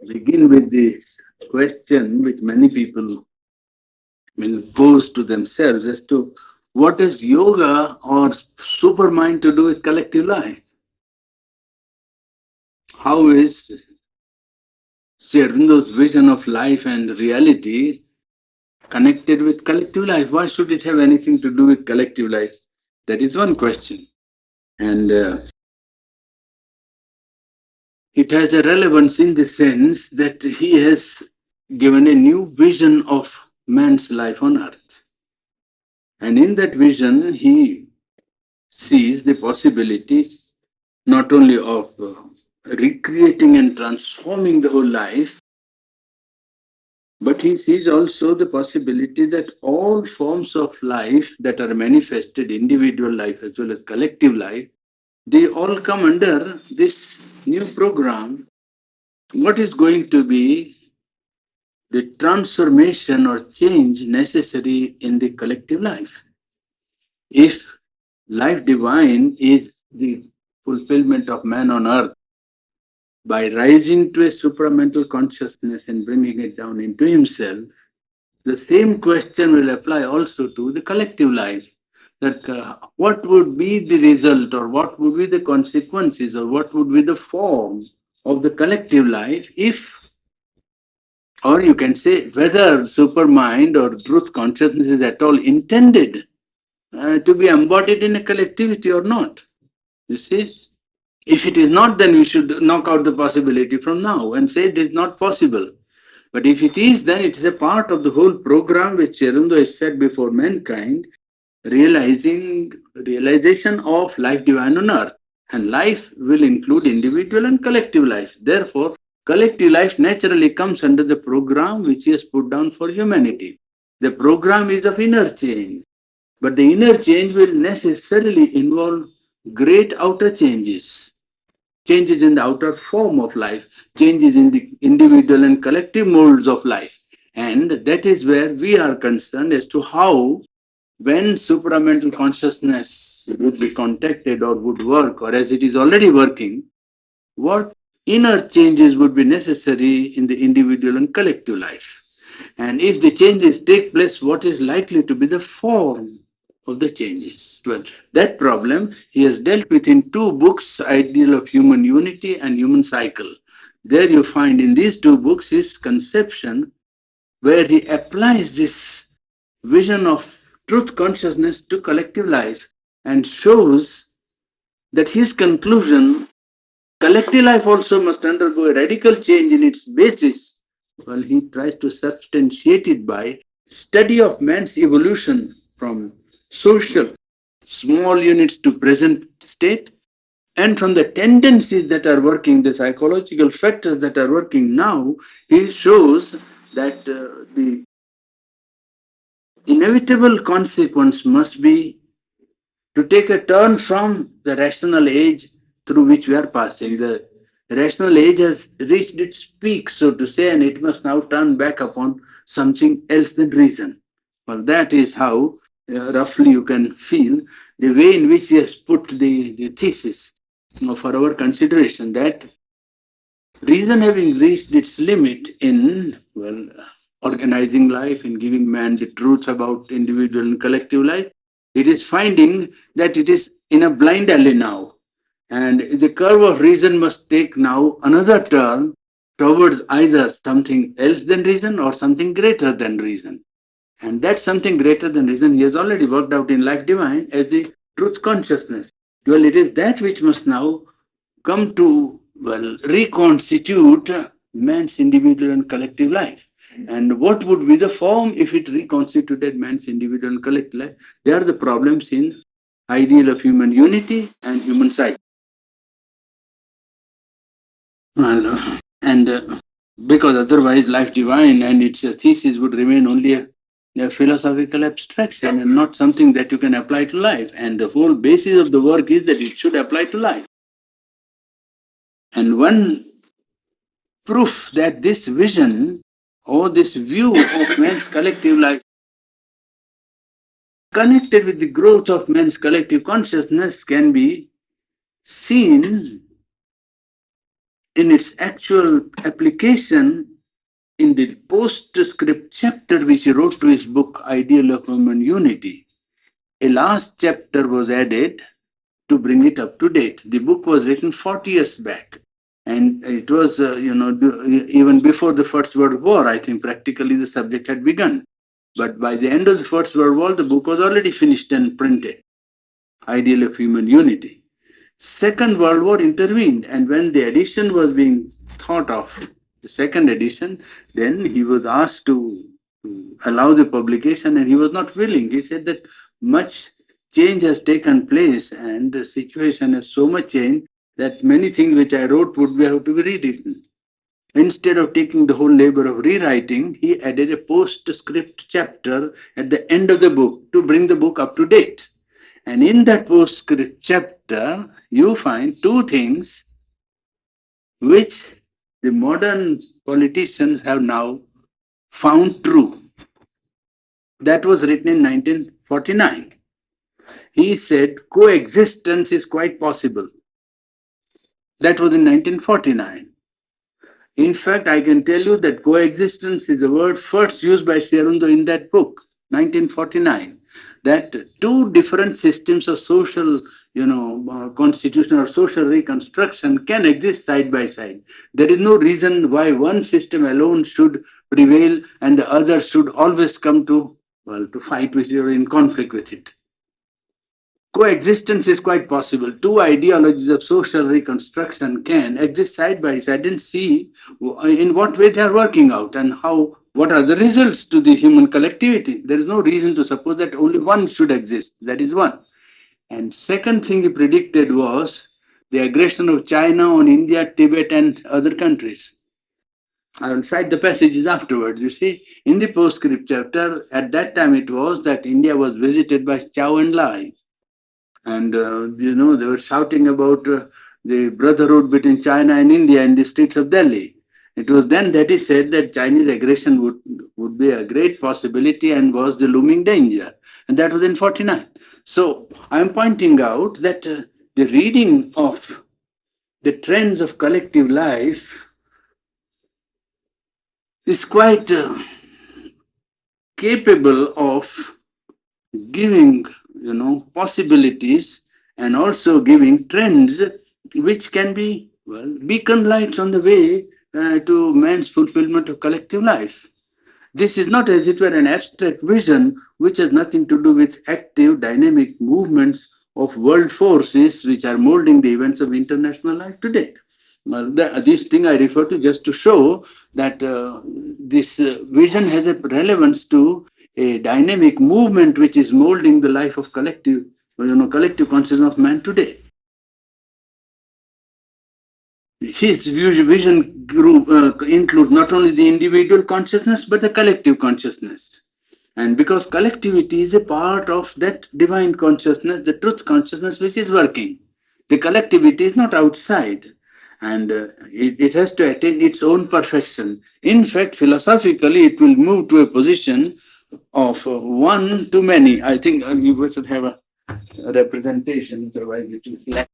begin with the question which many people will pose to themselves as to what is yoga or supermind to do with collective life? How is Sri Aurobindo's vision of life and reality connected with collective life? Why should it have anything to do with collective life? That is one question. And it has a relevance in the sense that he has given a new vision of man's life on earth. And in that vision, he sees the possibility not only of recreating and transforming the whole life, but he sees also the possibility that all forms of life that are manifested, individual life as well as collective life, they all come under this new program. What is going to be the transformation or change necessary in the collective life? If life divine is the fulfillment of man on earth, by rising to a supramental consciousness and bringing it down into himself, the same question will apply also to the collective life. That what would be the result, or what would be the consequences, or what would be the form of the collective life if, or you can say, whether supermind or truth consciousness is at all intended to be embodied in a collectivity or not. You see? If it is not, then we should knock out the possibility from now and say it is not possible. But if it is, then it is a part of the whole program which Cherundo has set before mankind, realization of life divine on earth. And life will include individual and collective life. Therefore, collective life naturally comes under the program which he has put down for humanity. The program is of inner change, but the inner change will necessarily involve great outer changes, changes in the outer form of life, changes in the individual and collective molds of life. And that is where we are concerned as to how, when supramental consciousness would be contacted or would work, or as it is already working, what inner changes would be necessary in the individual and collective life. And if the changes take place, what is likely to be the form of the changes? Well, that problem he has dealt with in two books, Ideal of Human Unity and Human Cycle. There you find in these two books his conception where he applies this vision of truth consciousness to collective life and shows that his conclusion, collective life also must undergo a radical change in its basis. Well, he tries to substantiate it by study of man's evolution from social small units to present state, and from the tendencies that are working, the psychological factors that are working now. He shows that the inevitable consequence must be to take a turn from the rational age through which we are passing. The rational age has reached its peak, so to say, and it must now turn back upon something else than reason. Well, that is how, roughly, you can feel the way in which he has put the thesis for our consideration, that reason having reached its limit in, well, organizing life and giving man the truth about individual and collective life, it is finding that it is in a blind alley now. And the curve of reason must take now another turn towards either something else than reason or something greater than reason. And that something greater than reason he has already worked out in life divine as the truth consciousness. Well, it is that which must now come to, well, reconstitute man's individual and collective life. And what would be the form if it reconstituted man's individual and collective life? They are the problems in ideal of human unity and human psyche. And because otherwise life divine and its thesis would remain only a philosophical abstraction and not something that you can apply to life. And the whole basis of the work is that it should apply to life. And one proof that this vision or this view of man's collective life connected with the growth of man's collective consciousness can be seen in its actual application, in the postscript chapter which he wrote to his book Ideal of Human Unity, a last chapter was added to bring it up to date. The book was written 40 years back, and it was, even before the First World War. I think practically the subject had begun. But by the end of the First World War, the book was already finished and printed. Ideal of Human Unity. Second World War intervened, and when the edition was being thought of, the second edition, then he was asked to allow the publication, and he was not willing. He said that much change has taken place, and the situation has so much changed that many things which I wrote would have to be rewritten. Instead of taking the whole labor of rewriting, he added a postscript chapter at the end of the book to bring the book up to date. And in that postscript chapter, you find two things which the modern politicians have now found true. That was written in 1949. He said coexistence is quite possible. That was in 1949. In fact, I can tell you that coexistence is a word first used by Sri in that book, 1949. That two different systems of social, constitution or social reconstruction can exist side by side. There is no reason why one system alone should prevail and the other should always come to fight with it or in conflict with it. Coexistence is quite possible. Two ideologies of social reconstruction can exist side by side and see in what way they are working out and what are the results to the human collectivity. There is no reason to suppose that only one should exist. That is one. And second thing he predicted was the aggression of China on India, Tibet, and other countries. I will cite the passages afterwards. You see, in the postscript chapter, at that time it was that India was visited by Chow and Lai. And, they were shouting about the brotherhood between China and India in the streets of Delhi. It was then that he said that Chinese aggression would be a great possibility and was the looming danger. And that was in 49. So I'm pointing out that the reading of the trends of collective life is quite capable of giving possibilities and also giving trends which can be beacon lights on the way to man's fulfillment of collective life. This is not as it were an abstract vision which has nothing to do with active dynamic movements of world forces which are molding the events of international life today. This thing I refer to just to show that this vision has a relevance to a dynamic movement which is molding the life of collective consciousness of man today. His vision group includes not only the individual consciousness but the collective consciousness. And because collectivity is a part of that divine consciousness, the truth consciousness which is working, the collectivity is not outside and it has to attain its own perfection. In fact, philosophically, it will move to a position of one to many. I think you should have a representation, otherwise it will lack.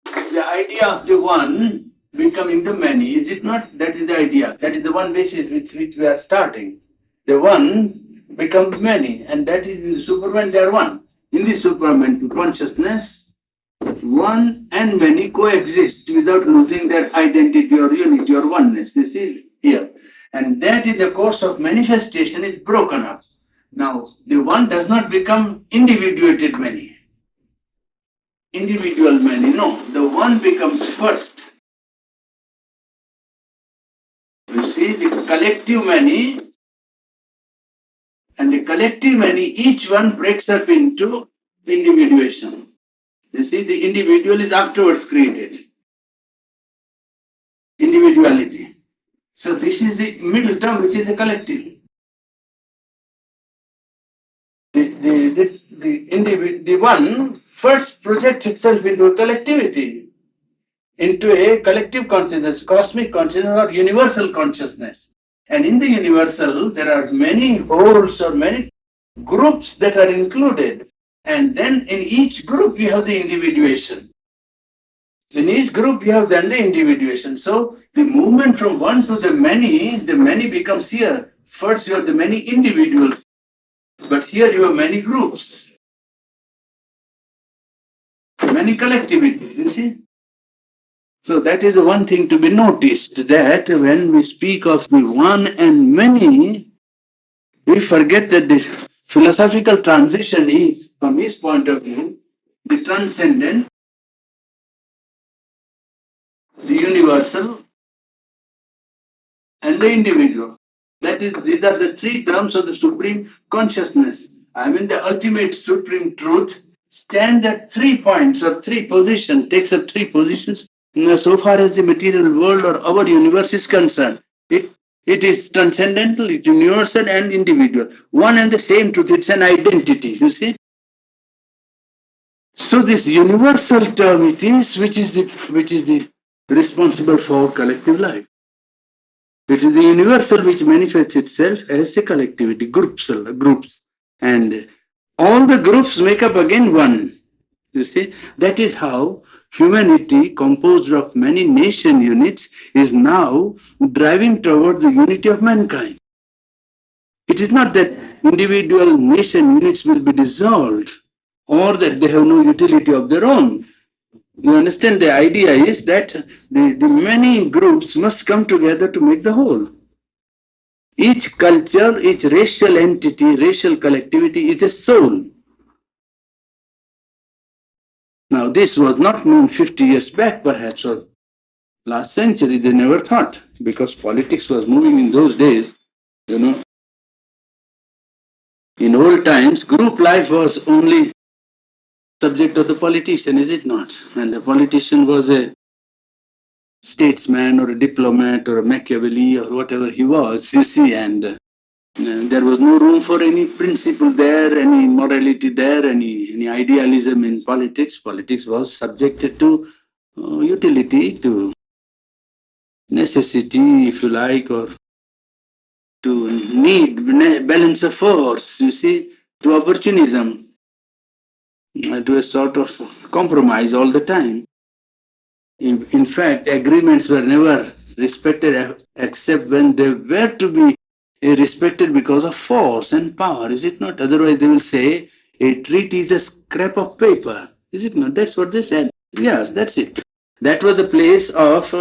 The idea of the one becoming the many, is it not? That is the idea. That is the one basis with which we are starting. The one becomes many, and that is in the Superman, they are one. In the Superman consciousness, one and many coexist without losing their identity or unity or oneness. This is here. And that in the course of manifestation is broken up. Now, the one does not become individuated many. Individual many. No, the one becomes first. You see, the collective many and the collective many, each one breaks up into individuation. You see, the individual is afterwards created. Individuality. So this is the middle term, which is a collective. The one first projects itself into a collectivity, into a collective consciousness, cosmic consciousness or universal consciousness. And in the universal, there are many wholes or many groups that are included. And then in each group, you have the individuation. In each group, you have then the individuation. So the movement from one to the many becomes here. First, you have the many individuals, but here you have many groups, many collectivity. You see? So that is the one thing to be noticed, that when we speak of the one and many, we forget that the philosophical transition is, from his point of view, the transcendent, the universal, and the individual. That is, these are the three terms of the supreme consciousness. I mean, the ultimate supreme truth stands at 3 points or three positions, takes up three positions. So far as the material world or our universe is concerned, it is transcendental, it's universal and individual. One and the same truth, it's an identity, you see. So this universal term it is, which is the responsible for collective life. It is the universal which manifests itself as a collectivity, groups. And all the groups make up again one. You see, that is how humanity, composed of many nation units, is now driving towards the unity of mankind. It is not that individual nation units will be dissolved or that they have no utility of their own. You understand, the idea is that the many groups must come together to make the whole. Each culture, each racial entity, racial collectivity is a soul. Now, this was not known 50 years back, perhaps, or last century. They never thought, because politics was moving in those days. You know, in old times, group life was only subject of the politician, is it not? And the politician was a statesman or a diplomat or a Machiavelli or whatever he was, you see, and there was no room for any principle there, any morality there, any idealism in politics. Politics was subjected to utility, to necessity, if you like, or to need, balance of force, you see, to opportunism, to a sort of compromise all the time. In fact, agreements were never respected except when they were to be respected because of force and power, is it not? Otherwise, they will say a treaty is a scrap of paper, is it not? That's what they said. Yes, that's it. That was a place of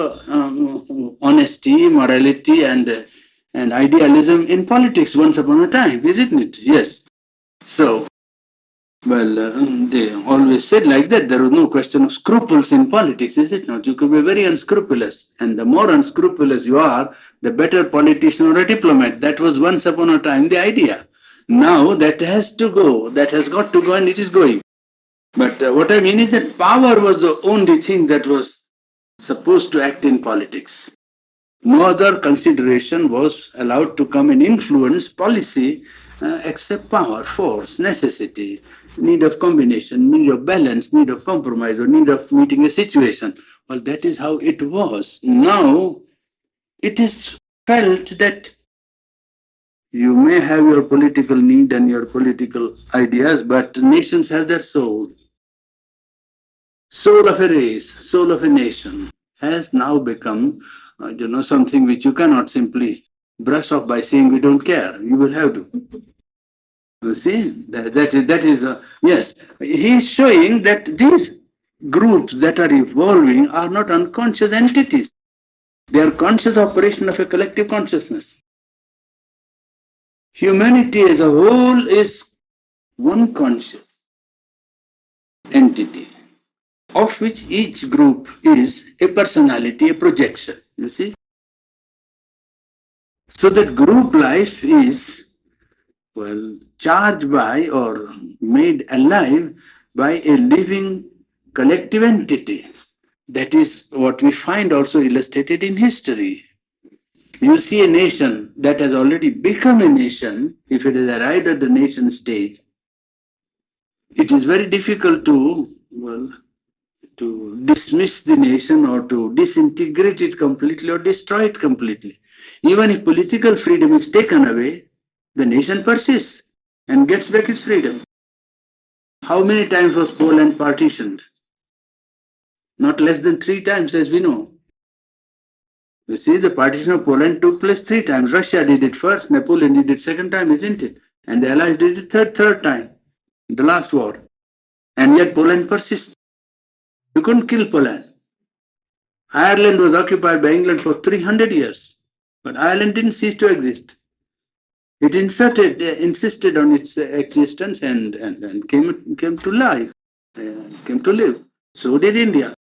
honesty, morality, and idealism in politics once upon a time, isn't it? Yes. So, well, they always said like that. There was no question of scruples in politics, is it not? You could be very unscrupulous. And the more unscrupulous you are, the better politician or a diplomat. That was once upon a time the idea. Now that has to go. That has got to go, and it is going. But what I mean is that power was the only thing that was supposed to act in politics. No other consideration was allowed to come and influence policy except power, force, necessity, need of combination, need of balance, need of compromise, or need of meeting a situation. Well, that is how it was. Now, it is felt that you may have your political need and your political ideas, but nations have their soul. Soul of a race, soul of a nation has now become, something which you cannot simply brush off by saying we don't care. You will have to. You see, yes. He is showing that these groups that are evolving are not unconscious entities. They are conscious operation of a collective consciousness. Humanity as a whole is one conscious entity, of which each group is a personality, a projection, you see. So that group life is, well, charged by or made alive by a living collective entity. That is what we find also illustrated in history. You see a nation that has already become a nation, if it has arrived at the nation stage, it is very difficult to dismiss the nation or to disintegrate it completely or destroy it completely. Even if political freedom is taken away, the nation persists and gets back its freedom. How many times was Poland partitioned? not less than 3 times, as we know. You see, the partition of Poland took place 3 times. Russia did it first, Napoleon did it second time, isn't it? And the Allies did it third time, the last war. And yet Poland persists. You couldn't kill Poland. Ireland was occupied by England for 300 years, but Ireland didn't cease to exist. It insisted on its existence and came to life, came to live. So did India.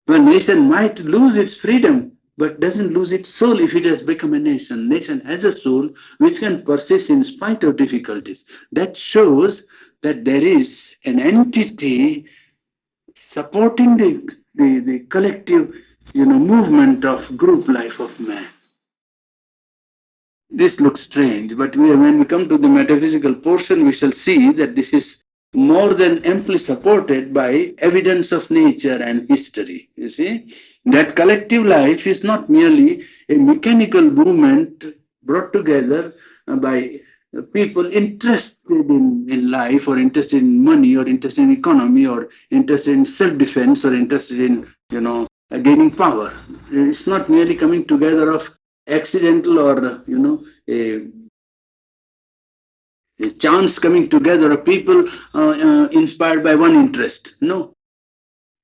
A nation might lose its freedom, but doesn't lose its soul if it has become a nation. Nation has a soul which can persist in spite of difficulties. That shows that there is an entity supporting the collective, movement of group life of man. This looks strange, but when we come to the metaphysical portion, we shall see that this is more than amply supported by evidence of nature and history. You see, that collective life is not merely a mechanical movement brought together by people interested in life, or interested in money, or interested in economy, or interested in self-defense, or interested in, gaining power. It's not merely coming together of accidental, or a chance coming together of people inspired by one interest. No,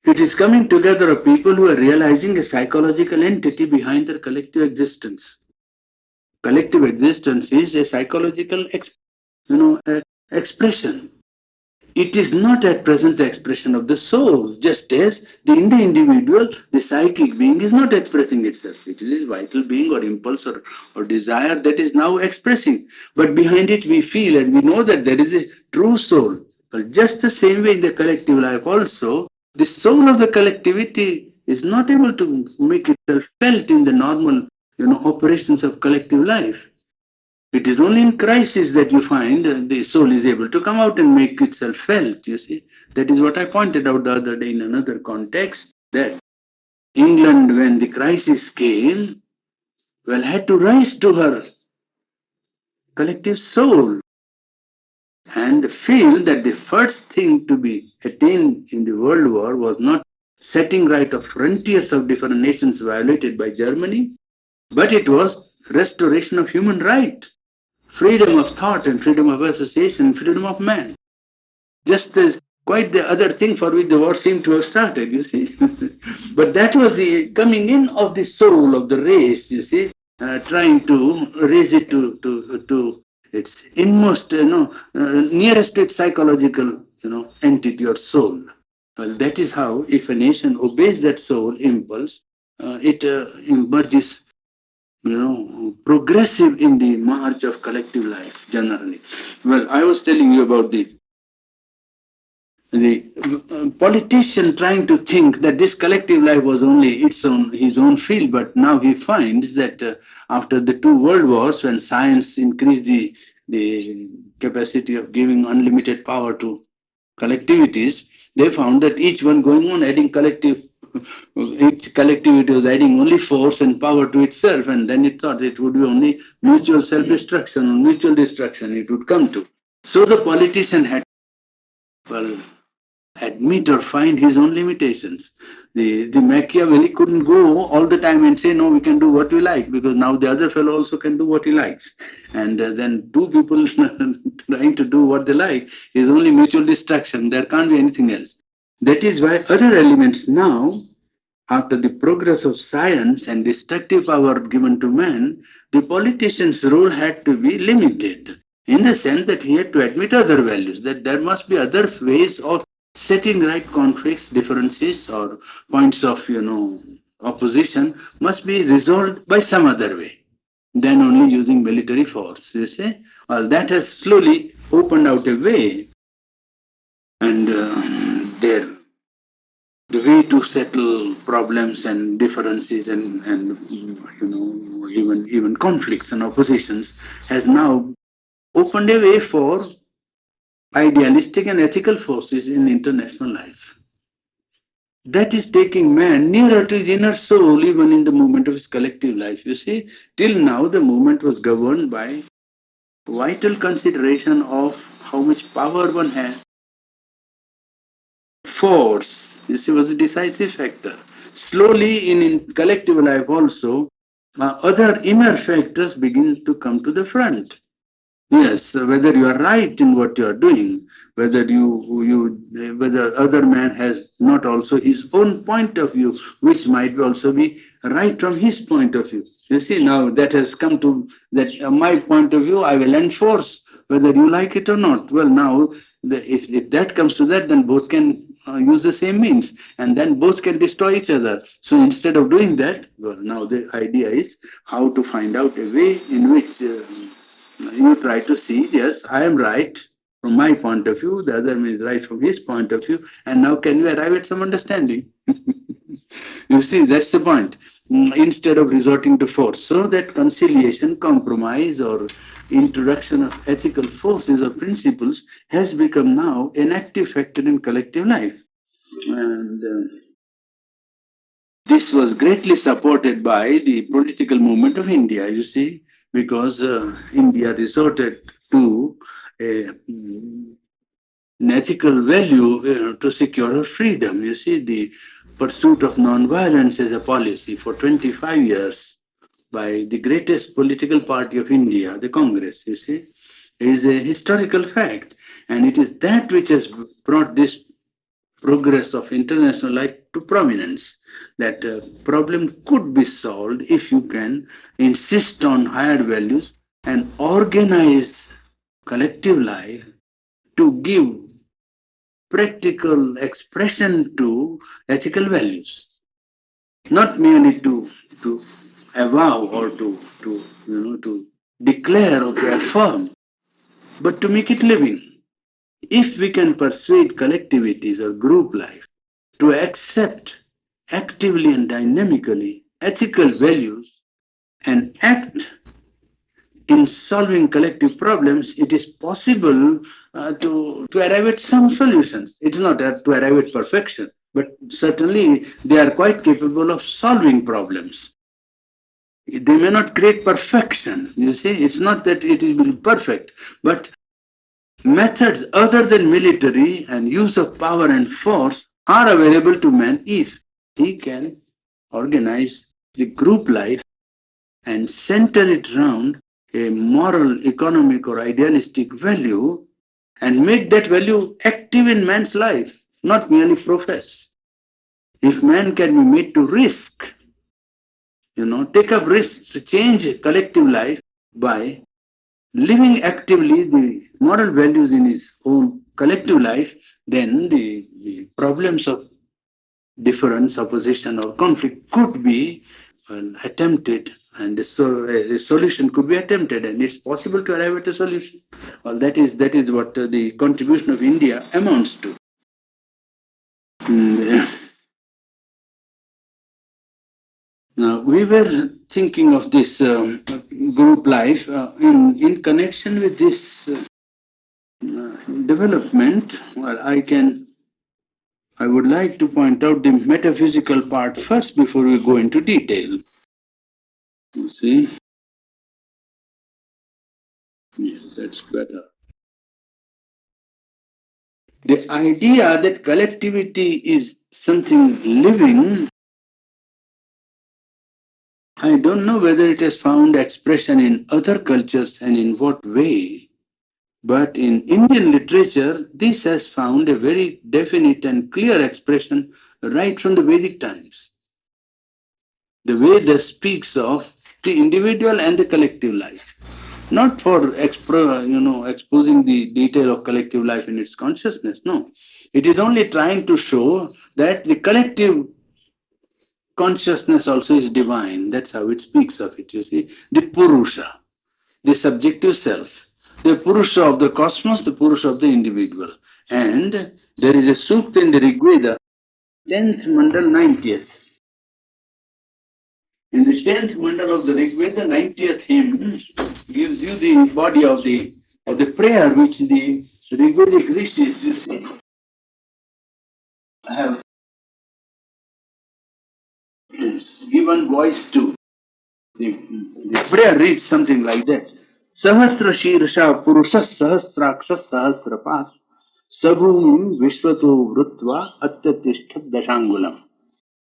it is coming together of people who are realizing a psychological entity behind their collective existence. Collective existence is a psychological expression. It is not at present the expression of the soul, just as in the individual, the psychic being is not expressing itself. It is a vital being or impulse, or desire that is now expressing. But behind it, we feel and we know that there is a true soul. But just the same way in the collective life also, the soul of the collectivity is not able to make itself felt in the normal, operations of collective life. It is only in crisis that you find the soul is able to come out and make itself felt, you see. That is what I pointed out the other day in another context, that England, when the crisis came, well, had to rise to her collective soul and feel that the first thing to be attained in the World War was not setting right of frontiers of different nations violated by Germany, but it was restoration of human right. Freedom of thought and freedom of association, freedom of man. Just as quite the other thing for which the war seemed to have started, you see. But that was the coming in of the soul of the race, you see, trying to raise it to its inmost, nearest to its psychological, entity or soul. Well, that is how, if a nation obeys that soul impulse, it emerges, progressive in the march of collective life generally. Well, I was telling you about the politician trying to think that this collective life was only his own field, but now he finds that after the two world wars, when science increased the capacity of giving unlimited power to collectivities, they found that each one going on adding each collectivity was adding only force and power to itself, and then it thought it would be only mutual self-destruction or mutual destruction it would come to. So the politician had, well, admit or find his own limitations. The Machiavelli couldn't go all the time and say, no, we can do what we like, because now the other fellow also can do what he likes. And then two people trying to do what they like is only mutual destruction. There can't be anything else. That is why other elements now, after the progress of science and destructive power given to man, the politician's role had to be limited, in the sense that he had to admit other values, that there must be other ways of setting right conflicts, differences, or points of, opposition must be resolved by some other way than only using military force, you see. Well, that has slowly opened out a way, and there the way to settle problems and differences and even conflicts and oppositions has now opened a way for idealistic and ethical forces in international life. That is taking man nearer to his inner soul, even in the movement of his collective life. You see, till now the movement was governed by vital consideration of how much power one has, force, This was the decisive factor. Slowly, in collective life also, other inner factors begin to come to the front. Yes, whether you are right in what you are doing, whether other man has not also his own point of view, which might also be right from his point of view. You see, now that has come to that my point of view, I will enforce whether you like it or not. Well, now if that comes to that, then both can use the same means, and then both can destroy each other. So instead of doing that, well, now the idea is how to find out a way in which. You try to see, yes, I am right from my point of view, the other is right from his point of view, and now can we arrive at some understanding? You see, that's the point. Instead of resorting to force, so that conciliation, compromise, or introduction of ethical forces or principles has become now an active factor in collective life. And this was greatly supported by the political movement of India, you see, because India resorted to an ethical value to secure her freedom. You see, the pursuit of nonviolence as a policy for 25 years by the greatest political party of India, the Congress, you see, is a historical fact. And it is that which has brought this progress of international life to prominence. That problem could be solved if you can insist on higher values and organize collective life to give practical expression to ethical values, not merely to avow or to declare or to affirm, but to make it living. If we can persuade collectivities or group life to accept actively and dynamically ethical values and act in solving collective problems, it is possible to arrive at some solutions. It's not to arrive at perfection, but certainly they are quite capable of solving problems. They may not create perfection, you see, it's not that it will be perfect, but methods other than military and use of power and force are available to man if he can organize the group life and center it around a moral, economic, or idealistic value and make that value active in man's life, not merely profess. If man can be made to risk, take up risks to change collective life by living actively the moral values in his own collective life, then the problems of difference, opposition, or conflict could be attempted, and a solution could be attempted, and it's possible to arrive at a solution. Well, that is what the contribution of India amounts to. And, now, we were thinking of this group life in connection with this development. Well, I would like to point out the metaphysical part first before we go into detail. You see? Yes, that's better. The idea that collectivity is something living, I don't know whether it has found expression in other cultures and in what way, but in Indian literature, this has found a very definite and clear expression right from the Vedic times. The Veda speaks of the individual and the collective life, not for exposing the detail of collective life in its consciousness. No, it is only trying to show that the collective consciousness also is divine. That's how it speaks of it. You see, the Purusha, the subjective self, the Purusha of the cosmos, the Purusha of the individual. And there is a sukta in the Rig Veda, 10th mandal, 90th. In the 10th mandal of the Rig Veda, 90th hymn gives you the body of the prayer which the Rigvedic rishis, you see, have given voice to. The prayer reads something like that. Sahasra Shirsha Purusha Sahasraksha Sahasrapas Sabhumim Vishwato Vrutva Atyatishtat Dashangulam.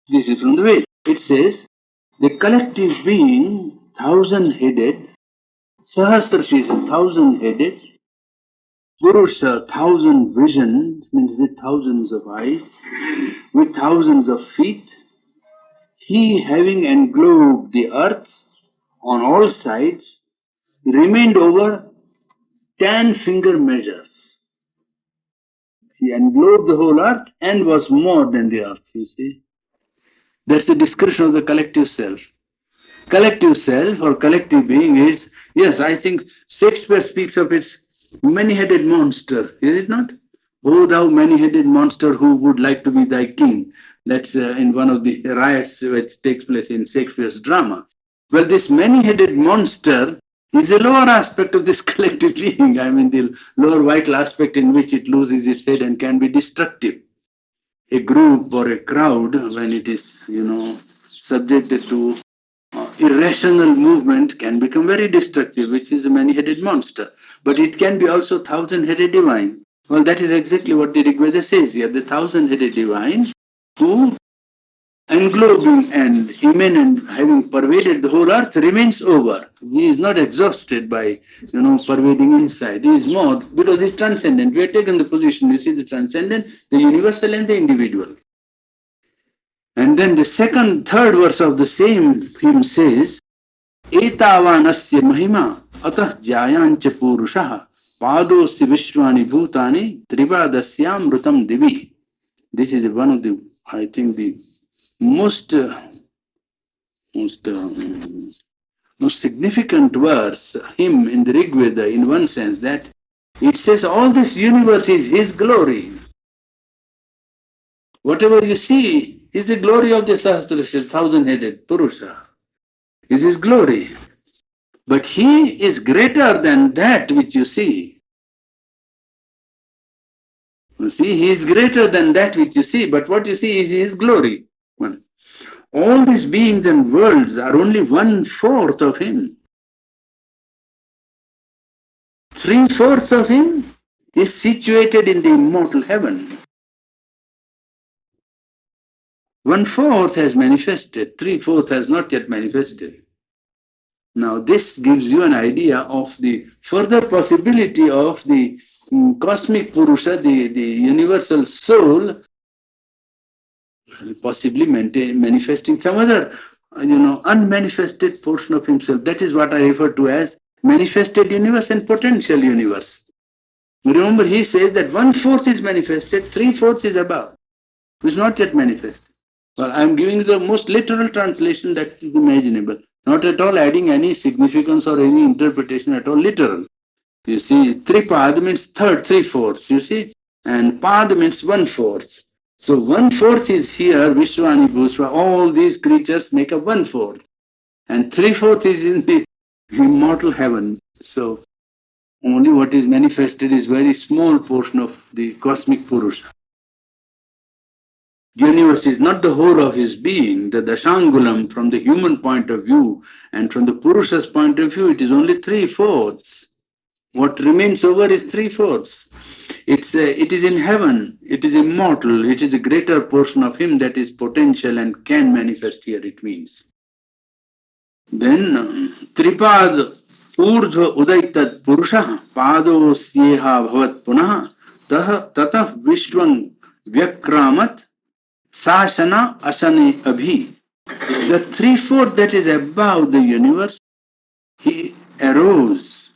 This is from the Veda. It says the collective being, thousand-headed, Sahasrasha is thousand-headed, Purusha, thousand visions, means with thousands of eyes, with thousands of feet, he having englobed the earth on all sides, remained over 10 finger measures. He englobed the whole earth and was more than the earth, you see. That's the description of the collective self. Collective self or collective being is, yes, I think Shakespeare speaks of its many-headed monster, is it not? O thou many-headed monster, who would like to be thy king? That's in one of the riots which takes place in Shakespeare's drama. Well, this many-headed monster is a lower aspect of this collective being. I mean, the lower vital aspect in which it loses its head and can be destructive. A group or a crowd, when it is, subjected to irrational movement, can become very destructive, which is a many-headed monster. But it can be also thousand-headed divine. Well, that is exactly what the Rig Veda says here. The thousand-headed divine, who, englobing and immanent, having pervaded the whole earth, remains over. He is not exhausted by, pervading inside. He is more, because he is transcendent. We have taken the position, you see, the transcendent, the universal and the individual. And then the third verse of the same hymn says, एतावानस्य महिमा अतः ज्यायांच पुरुषः पादोस्य विश्वानि भूतानि त्रिपादस्यामृतं दिवि. This is one of the, I think, the most significant verse, hymn in the Rig Veda, in one sense, that it says all this universe is his glory. Whatever you see is the glory of the Sahasrasha, thousand-headed Purusha, is his glory. But he is greater than that which you see. You see, he is greater than that which you see, but what you see is his glory. One. All these beings and worlds are only 1/4 of him. 3/4 of him is situated in the immortal heaven. 1/4 has manifested, 3/4 has not yet manifested. Now, this gives you an idea of the further possibility of the cosmic Purusha, the universal soul, possibly manifesting some other, unmanifested portion of himself. That is what I refer to as manifested universe and potential universe. Remember, he says that 1/4 is manifested, 3/4 is above, which is not yet manifested. Well, I am giving you the most literal translation that is imaginable, not at all adding any significance or any interpretation at all, literal. You see, tripad means third, 3/4, you see, and pad means 1/4. So 1/4 is here, Vishwani Bhusva, all these creatures make up 1/4. And 3/4 is in the immortal heaven. So only what is manifested is very small portion of the cosmic Purusha. Universe is not the whole of his being, the Dashangulam from the human point of view, and from the Purusha's point of view, it is only 3/4. What remains over is 3/4. It is in heaven, it is immortal, it is a greater portion of him that is potential and can manifest here, it means. Then, Tripad Urdhva Udaitat Purusha Padosyeha Bhavat Punah Tatah Vishwang Vyakramat Sashana Asane Abhi. The 3/4 that is above the universe, he arose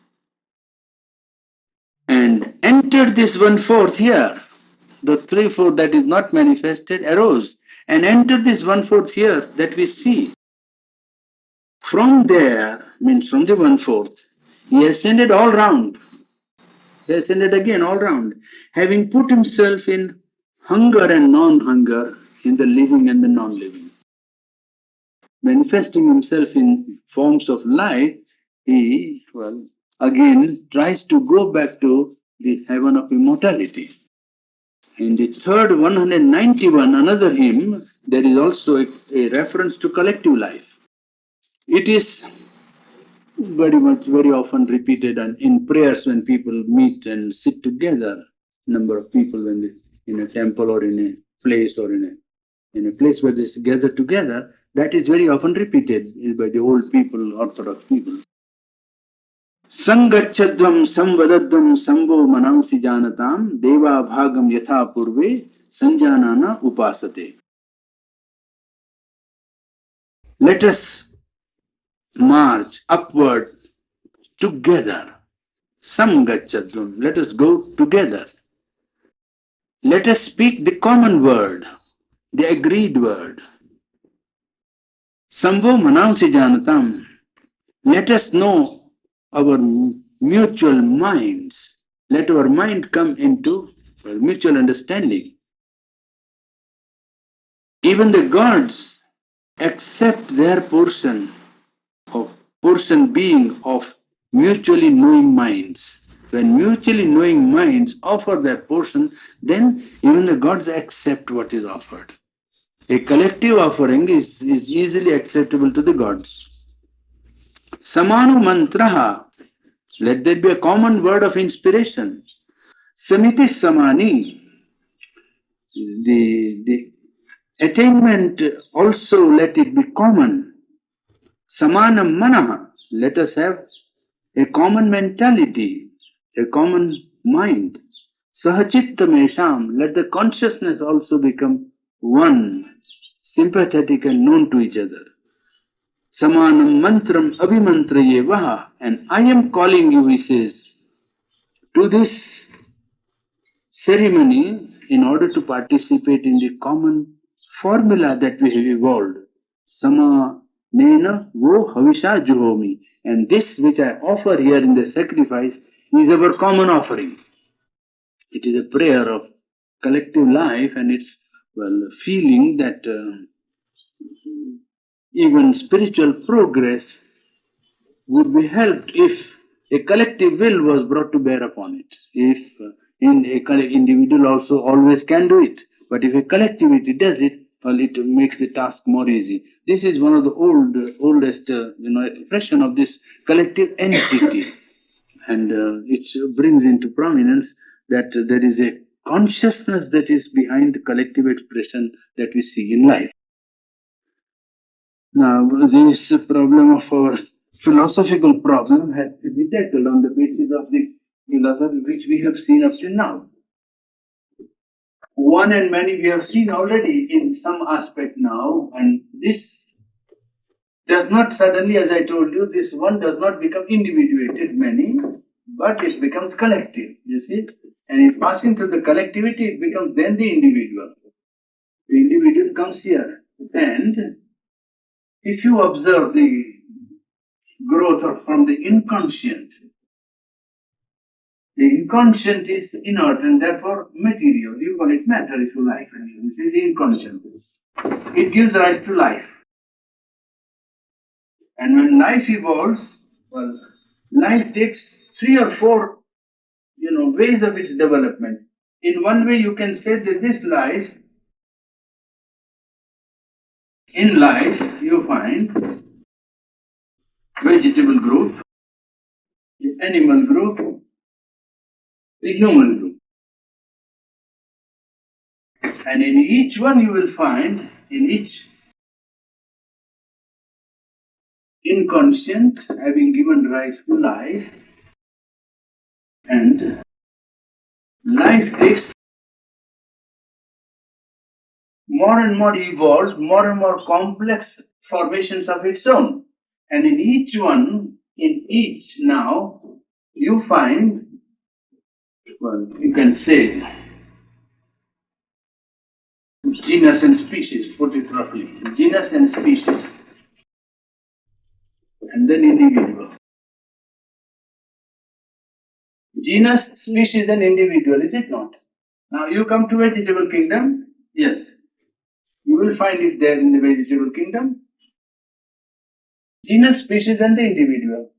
and entered this 1/4 here. The 3/4 that is not manifested arose and entered this 1/4 here that we see. From there, means from the 1/4, he ascended all round. He ascended again all round, having put himself in hunger and non-hunger, in the living and the non-living. Manifesting himself in forms of light, he, again tries to go back to the heaven of immortality. In the third 191, another hymn, there is also a reference to collective life. It is very often repeated and in prayers when people meet and sit together. number of people when they, in a temple or in a place or in a place where they gather together, that is very often repeated by the old people, orthodox people. Sangachadvam samvadadvam sambo manamsi janatam deva bhagam yatha purve sanjanana upasate. Let us march upward together. Samgachadvam. Let us go together. Let us speak the common word, the agreed word. Samvo manamsi janatam. Let us know our mutual minds. Let our mind come into mutual understanding. Even the gods accept their portion being of mutually knowing minds. When mutually knowing minds offer their portion, then even the gods accept what is offered. A collective offering is easily acceptable to the gods. Samanu mantraha. Let there be a common word of inspiration. Samiti samani. The attainment also let it be common. Samanam manaha. Let us have a common mentality, a common mind. Sahachittamesham. Let the consciousness also become one, sympathetic and known to each other. Samanam mantram abhimantraye vaha. And I am calling you, he says, to this ceremony in order to participate in the common formula that we have evolved. Sama nena wo havisha juhomi. And this which I offer here in the sacrifice is our common offering. It is a prayer of collective life, and it's, well, feeling that even spiritual progress would be helped if a collective will was brought to bear upon it. If individual also always can do it, but if a collectivity does it, well, it makes the task more easy. This is one of the oldest expression of this collective entity, and it brings into prominence that there is a consciousness that is behind the collective expression that we see in life. Now, this problem of our philosophical problem has to be tackled on the basis of the philosophy which we have seen up till now. One and many we have seen already in some aspect now, and this does not suddenly, as I told you, this one does not become individuated, many, but it becomes collective, you see. And in passing through the collectivity, it becomes then the individual. The individual comes here, and if you observe the growth from the inconscient is inert and therefore material. You call it matter if you like. This is the inconscient. It gives rise to life. And when life evolves, well, life takes 3 or 4, ways of its development. In one way, you can say that this life, in life, you find vegetable group, the animal group, the human group. And in each one you will find, in each inconscient having given rise to life, and life takes more and more evolved, more and more complex formations of its own. And in each one, in each now, you find, well, you can say, genus and species, put it roughly. Genus and species, and then individual. Genus, species, and individual, is it not? Now you come to vegetable kingdom, yes. You will find it there in the vegetable kingdom. Genus, species, and the individual.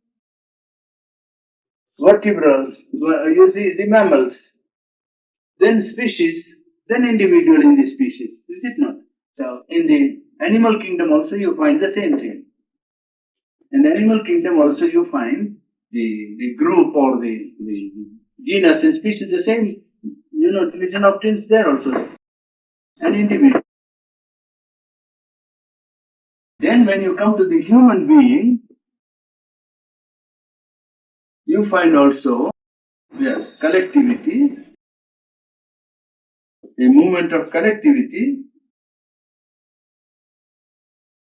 Vertebrals, you see the mammals, then species, then individual in the species, is it not? So in the animal kingdom also you find the same thing. In the animal kingdom also you find the group or the genus and species, the same division of twins there also, an individual. Then when you come to the human being, you find also, yes, collectivity, a movement of collectivity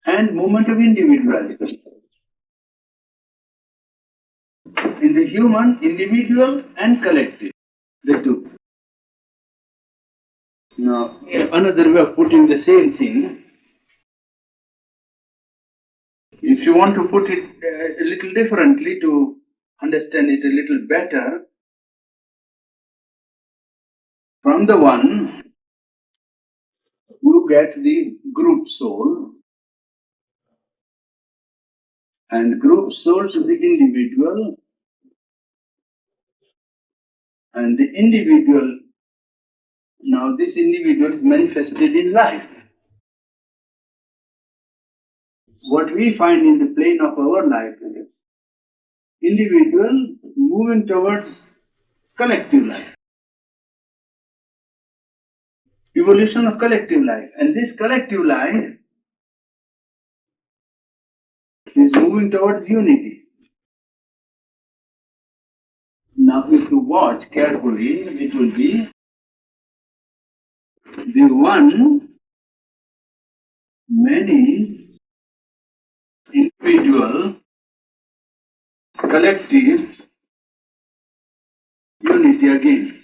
and movement of individuality. In the human, individual and collective, the two. Now, another way of putting the same thing, if you want to put it a little differently to understand it a little better, from the one, you get the group soul, and group soul to the individual, and the individual, now this individual is manifested in life. What we find in the plane of our life is individual moving towards collective life. Evolution of collective life. And this collective life is moving towards unity. Now, if you watch carefully, it will be the one, many, individual, collective, unity again.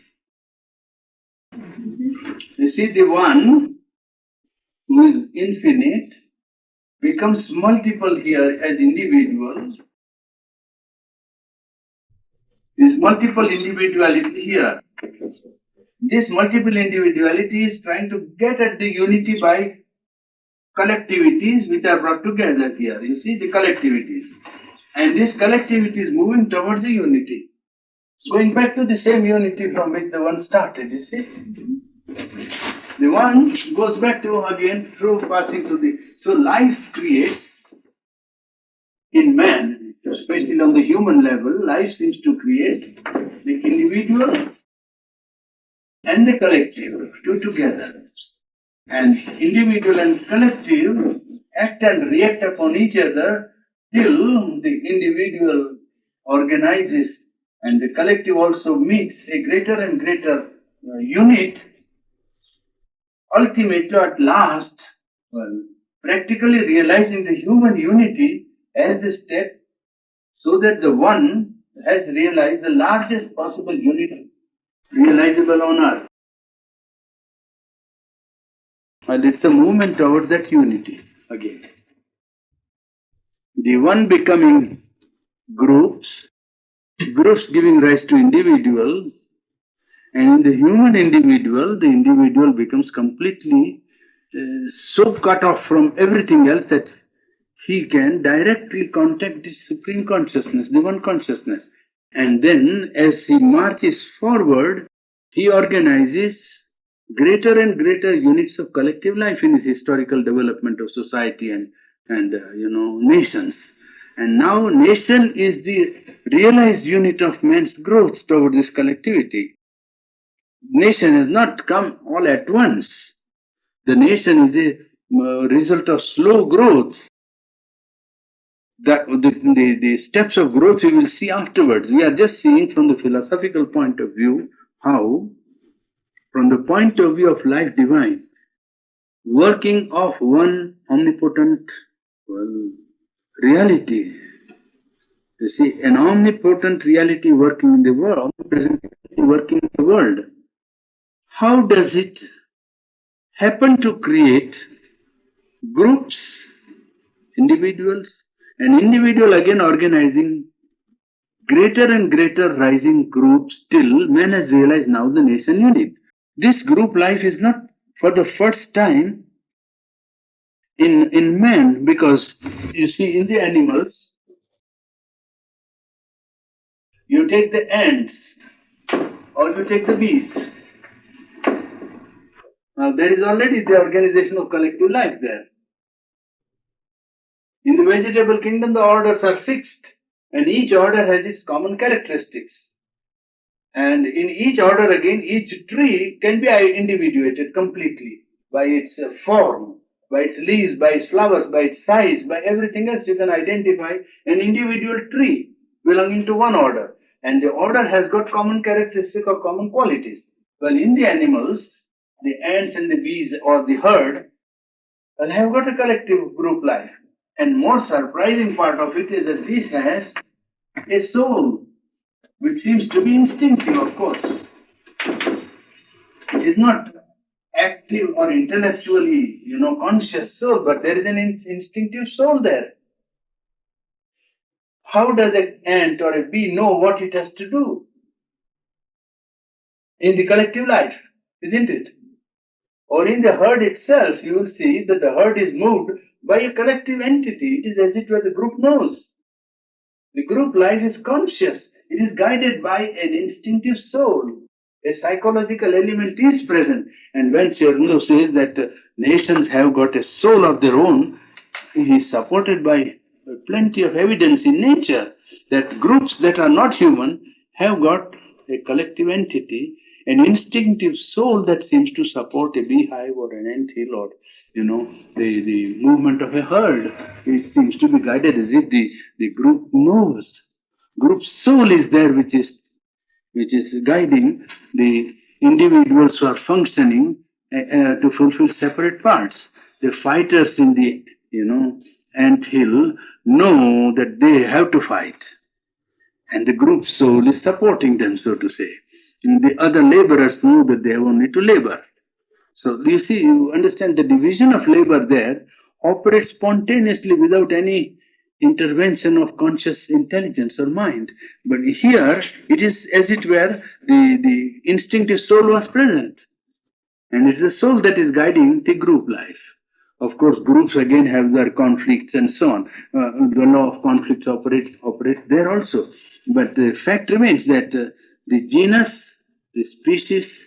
You see, the one who is infinite becomes multiple here as individuals. This multiple individuality here. This multiple individuality is trying to get at the unity by collectivities which are brought together here. You see, the collectivities. And this collectivity is moving towards the unity. Going back to the same unity from which the one started, you see. The one goes back to again through passing through the. So life creates in man, especially on the human level, life seems to create the individual and the collective, two together. And individual and collective act and react upon each other till the individual organizes and the collective also meets a greater and greater unit. Ultimately, at last, practically realizing the human unity as the step so that the one has realized the largest possible unity realizable on earth. And it's a movement toward that unity again. The one becoming groups, groups giving rise to individual, and in the human individual, the individual becomes completely so cut off from everything else that he can directly contact the Supreme Consciousness, the One Consciousness. And then, as he marches forward, he organizes greater and greater units of collective life in his historical development of society and nations. And now, nation is the realized unit of man's growth toward this collectivity. Nation has not come all at once. The nation is a result of slow growth. The steps of growth we will see afterwards. We are just seeing from the philosophical point of view how, from the point of view of life divine, working of one omnipotent reality. You see, an omnipotent reality working in the world, omnipresent working in the world. How does it happen to create groups, individuals, an individual again organizing greater and greater rising groups till man has realized now the nation unit. This group life is not for the first time in man, because you see in the animals, you take the ants or you take the bees. Now there is already the organization of collective life there. In the vegetable kingdom, the orders are fixed, and each order has its common characteristics. And in each order again, each tree can be individuated completely by its form, by its leaves, by its flowers, by its size, by everything else. You can identify an individual tree belonging to one order. And the order has got common characteristics or common qualities. Well, in the animals, the ants and the bees or the herd well, have got a collective group life. And more surprising part of it is that this has a soul, which seems to be instinctive, of course. It is not active or intellectually, conscious soul, but there is an instinctive soul there. How does an ant or a bee know what it has to do in the collective life, isn't it? Or in the herd itself, you will see that the herd is moved by a collective entity. It is as it were the group knows. The group life is conscious. It is guided by an instinctive soul. A psychological element is present. And when Sri Aurobindo says that nations have got a soul of their own, he is supported by plenty of evidence in nature that groups that are not human have got a collective entity, an instinctive soul that seems to support a beehive or an anthill or the movement of a herd. It seems to be guided as if the group knows. Group soul is there which is guiding the individuals who are functioning to fulfill separate parts. The fighters in the ant hill know that they have to fight, and the group soul is supporting them, so to say. And the other laborers know that they have only to labor. So you see, you understand the division of labor there operates spontaneously without any intervention of conscious intelligence or mind. But here, it is as it were, the instinctive soul was present. And it's the soul that is guiding the group life. Of course, groups again have their conflicts and so on. The law of conflicts operates there also. But the fact remains that the genus, the species,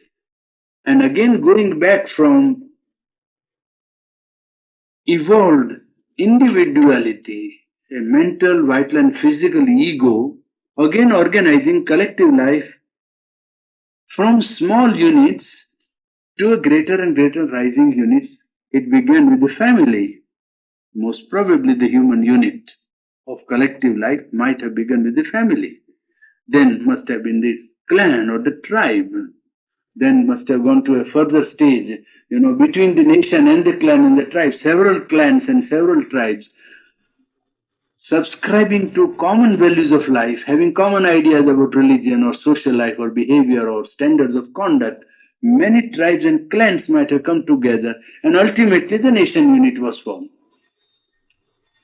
and again going back from evolved individuality, a mental, vital, and physical ego, again organizing collective life from small units to a greater and greater rising units. It began with the family. Most probably the human unit of collective life might have begun with the family. Then must have been the clan or the tribe. Then must have gone to a further stage, between the nation and the clan and the tribe, several clans and several tribes subscribing to common values of life, having common ideas about religion or social life or behavior or standards of conduct. Many tribes and clans might have come together, and ultimately the nation unit was formed.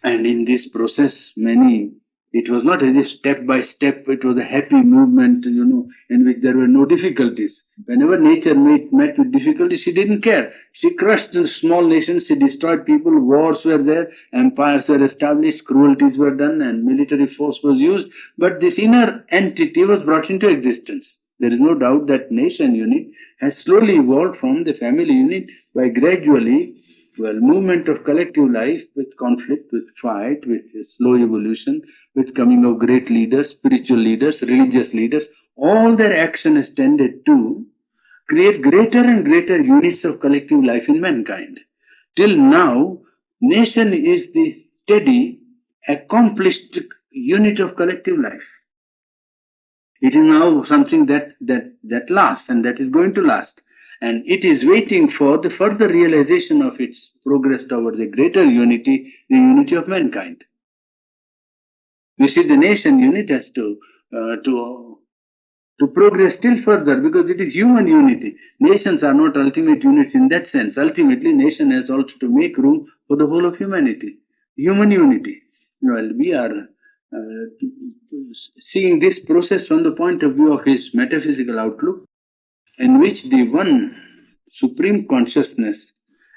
And in this process, it was not as if step by step, it was a happy movement, in which there were no difficulties. Whenever nature met with difficulties, she didn't care. She crushed the small nations, she destroyed people, wars were there, empires were established, cruelties were done, and military force was used. But this inner entity was brought into existence. There is no doubt that nation unit has slowly evolved from the family unit by gradually movement of collective life with conflict, with fight, with slow evolution, with coming of great leaders, spiritual leaders, religious leaders. All their action has tended to create greater and greater units of collective life in mankind. Till now, nation is the steady, accomplished unit of collective life. It is now something that lasts and that is going to last. And it is waiting for the further realization of its progress towards a greater unity, the unity of mankind. You see, the nation unit has to progress still further because it is human unity. Nations are not ultimate units in that sense. Ultimately, nation has also to make room for the whole of humanity, human unity. Well, we are seeing this process from the point of view of his metaphysical outlook, in which the one supreme consciousness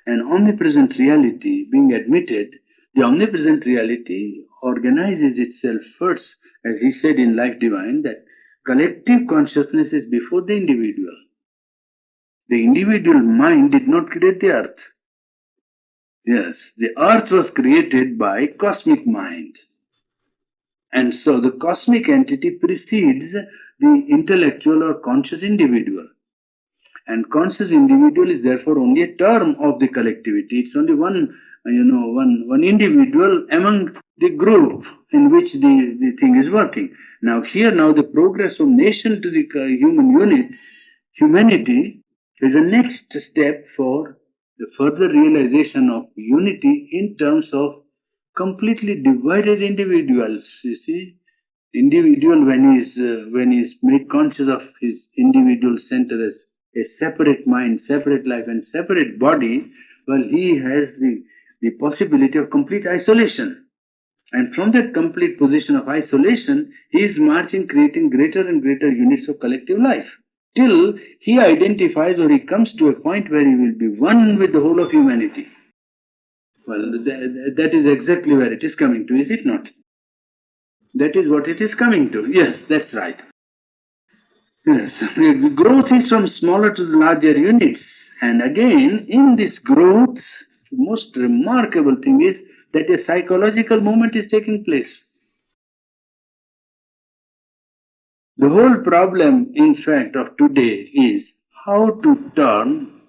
and omnipresent reality being admitted, the omnipresent reality organizes itself first, as he said in Life Divine, that collective consciousness is before the individual. The individual mind did not create the earth. Yes, the earth was created by cosmic mind. And so the cosmic entity precedes the intellectual or conscious individual. And conscious individual is therefore only a term of the collectivity. It's only one individual among the group in which the thing is working. Now the progress from nation to the humanity is the next step for the further realization of unity in terms of completely divided individuals. You see, individual when he's made conscious of his individual center as a separate mind, separate life, and separate body, well, he has the possibility of complete isolation. And from that complete position of isolation, he is marching, creating greater and greater units of collective life, till he identifies or he comes to a point where he will be one with the whole of humanity. Well, that is exactly where it is coming to, is it not? That is what it is coming to. Yes, that's right. Yes, the growth is from smaller to larger units. And again, in this growth, the most remarkable thing is that a psychological movement is taking place. The whole problem, in fact, of today is how to turn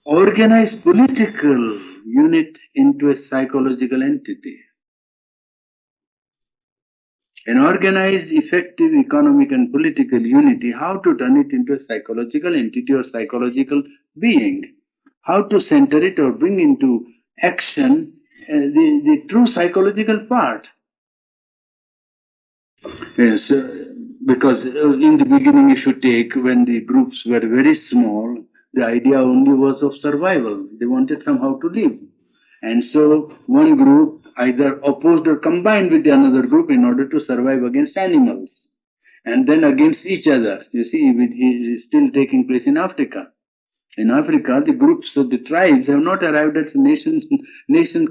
organized political unit into a psychological entity. An organized, effective economic and political unity, how to turn it into a psychological entity or psychological being, how to center it or bring into action the true psychological part. Yes, because in the beginning, if you take, when the groups were very small, the idea only was of survival. They wanted somehow to live. And so one group either opposed or combined with another group in order to survive against animals. And then against each other. You see, it is still taking place in Africa. In Africa, the groups of the tribes have not arrived at nation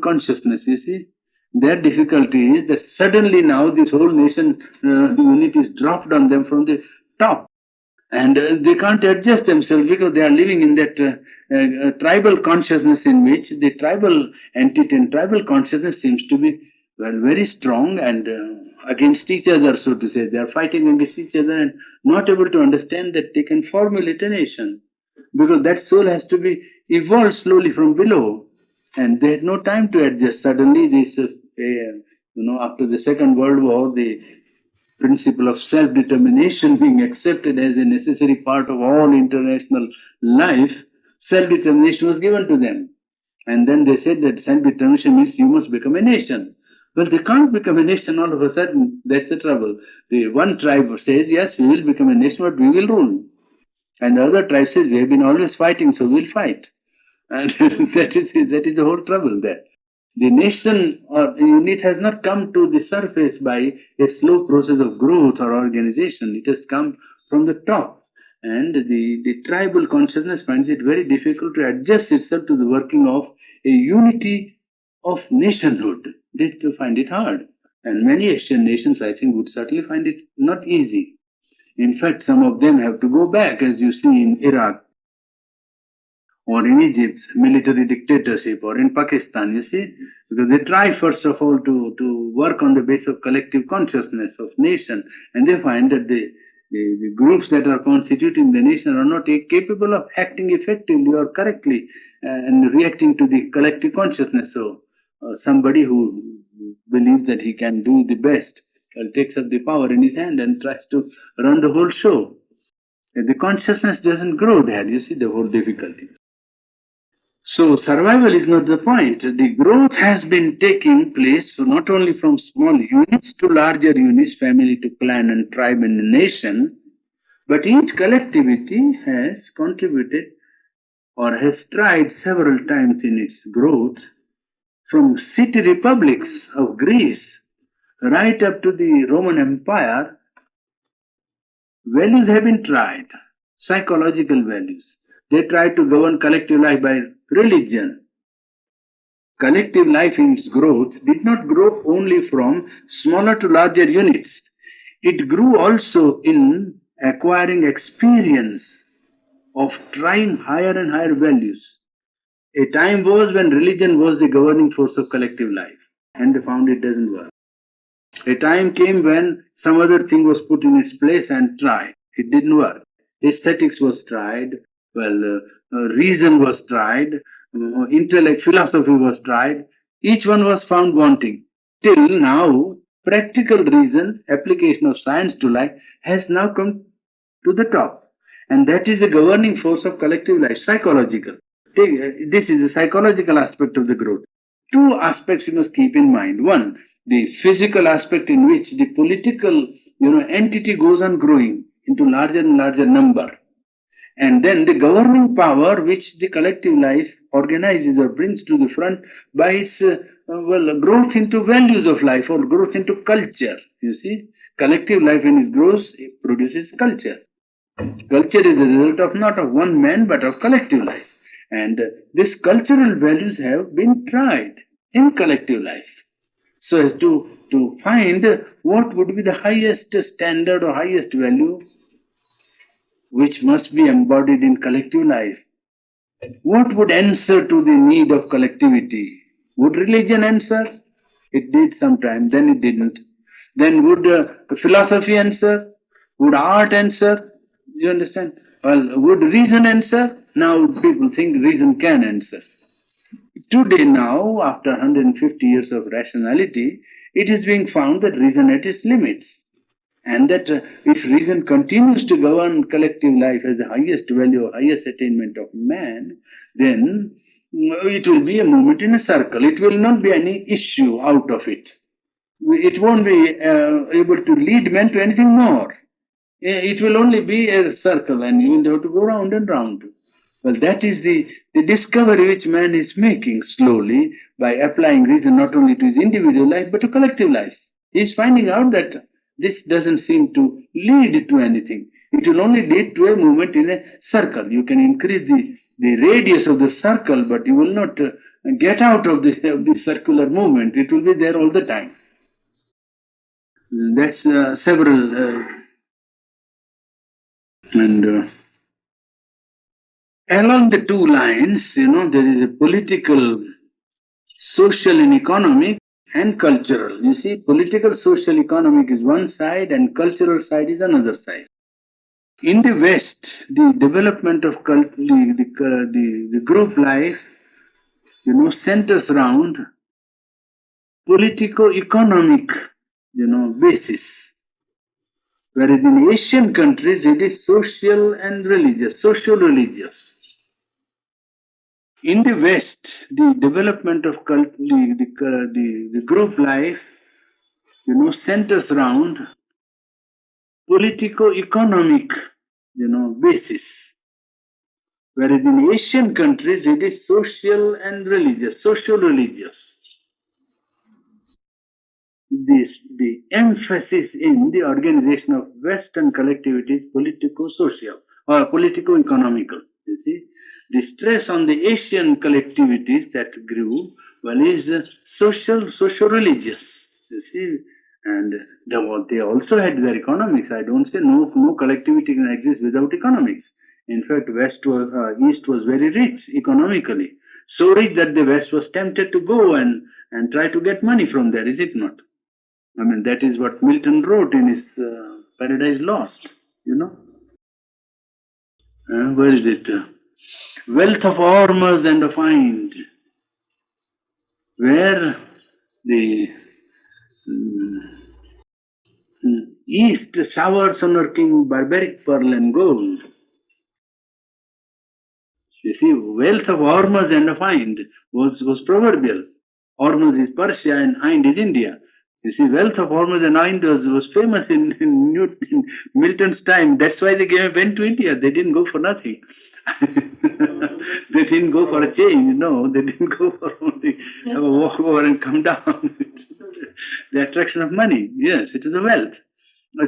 consciousness, you see. Their difficulty is that suddenly now this whole nation unit is dropped on them from the top. And they can't adjust themselves because they are living in that tribal consciousness, in which the tribal entity and tribal consciousness seems to be very strong and against each other, so to say. They are fighting against each other and not able to understand that they can formulate a nation, because that soul has to be evolved slowly from below. And they had no time to adjust. Suddenly, this, after the Second World War, the principle of self-determination being accepted as a necessary part of all international life, self-determination was given to them. And then they said that self-determination means you must become a nation. Well, they can't become a nation all of a sudden. That's the trouble. The one tribe says, yes, we will become a nation, but we will rule. And the other tribe says, we have been always fighting, so we'll fight. And that is the whole trouble there. The nation or unit has not come to the surface by a slow process of growth or organization. It has come from the top. And the tribal consciousness finds it very difficult to adjust itself to the working of a unity of nationhood. They find it hard. And many Asian nations, I think, would certainly find it not easy. In fact, some of them have to go back, as you see in Iraq, or in Egypt, military dictatorship, or in Pakistan, you see, because they try first of all to work on the basis of collective consciousness of nation, and they find that the groups that are constituting the nation are not capable of acting effectively or correctly and reacting to the collective consciousness. So somebody who believes that he can do the best takes up the power in his hand and tries to run the whole show. The consciousness doesn't grow there, you see the whole difficulty. So survival is not the point. The growth has been taking place not only from small units to larger units, family to clan and tribe and nation, but each collectivity has contributed or has tried several times in its growth, from city republics of Greece right up to the Roman Empire. Values have been tried, psychological values. They tried to govern collective life by religion. Collective life in its growth did not grow only from smaller to larger units. It grew also in acquiring experience of trying higher and higher values. A time was when religion was the governing force of collective life, and they found it doesn't work. A time came when some other thing was put in its place and tried. It didn't work. Aesthetics was tried, reason was tried, intellect, philosophy was tried. Each one was found wanting. Till now, practical reason, application of science to life has now come to the top. And that is a governing force of collective life, psychological. This is a psychological aspect of the growth. Two aspects you must keep in mind. One, the physical aspect in which the political entity goes on growing into larger and larger number. And then the governing power which the collective life organizes or brings to the front by its growth into values of life or growth into culture. You see, collective life when it grows, it produces culture. Culture is a result of not of one man but of collective life. And these cultural values have been tried in collective life. So as to find what would be the highest standard or highest value which must be embodied in collective life. What would answer to the need of collectivity? Would religion answer? It did sometime, then it didn't. Then would philosophy answer? Would art answer? You understand? Well, would reason answer? Now people think reason can answer. Today, now, after 150 years of rationality, it is being found that reason at its limits. And that if reason continues to govern collective life as the highest value, highest attainment of man, then it will be a movement in a circle. It will not be any issue out of it. It won't be able to lead men to anything more. It will only be a circle and you will have to go round and round. Well, that is the discovery which man is making slowly by applying reason not only to his individual life but to collective life. He is finding out that this doesn't seem to lead to anything. It will only lead to a movement in a circle. You can increase the radius of the circle, but you will not get out of this circular movement. It will be there all the time. That's several. And along the two lines, there is a political, social, and economic, and cultural. You see, political, social, economic is one side, and cultural side is another side. In the West, the development of the group life, centers around politico-economic, basis. Whereas in Asian countries, it is social and religious, social-religious. In the West, the development of the group life, centers around politico-economic, basis. Whereas in Asian countries, it is social and religious, social-religious. The emphasis in the organization of Western collectivity is politico-social or politico-economical. You see, the stress on the Asian collectivities that grew is social-religious. You see, and they also had their economics. I don't say no collectivity can exist without economics. In fact, East was very rich economically, so rich that the West was tempted to go and try to get money from there. Is it not? I mean, that is what Milton wrote in his Paradise Lost. Where is it? Wealth of Ormuz and of Ind, where the East showers on her king barbaric pearl and gold. You see, wealth of Ormuz and of Ind was proverbial. Ormuz is Persia and Ind is India. You see, wealth of Hormuz and Ind was famous in Milton's time. That's why they went to India. They didn't go for nothing. They didn't go for a change. No, they didn't go for only have a walk over and come down. The attraction of money. Yes, it is a wealth.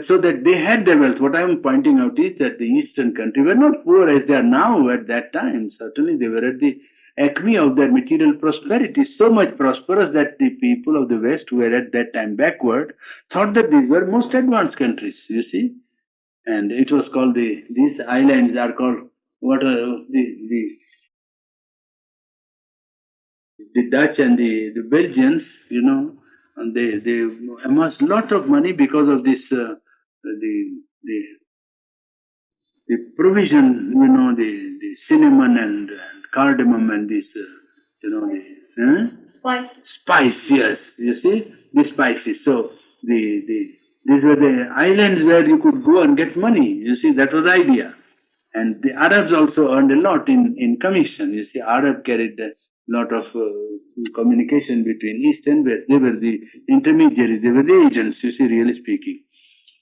So that they had their wealth. What I am pointing out is that the eastern country were not poor as they are now at that time. Certainly they were at the acme of their material prosperity, so much prosperous that the people of the West, who were at that time backward, thought that these were most advanced countries, you see. And it was called these islands are called, what are the Dutch and the Belgians, And they amassed lot of money because of this, the the provision, the cinnamon and cardamom and this, spice, yes, you see, the spices. So these were the islands where you could go and get money. You see, that was the idea. And the Arabs also earned a lot in commission. You see, Arab carried a lot of communication between East and West. They were the intermediaries, they were the agents, you see, really speaking.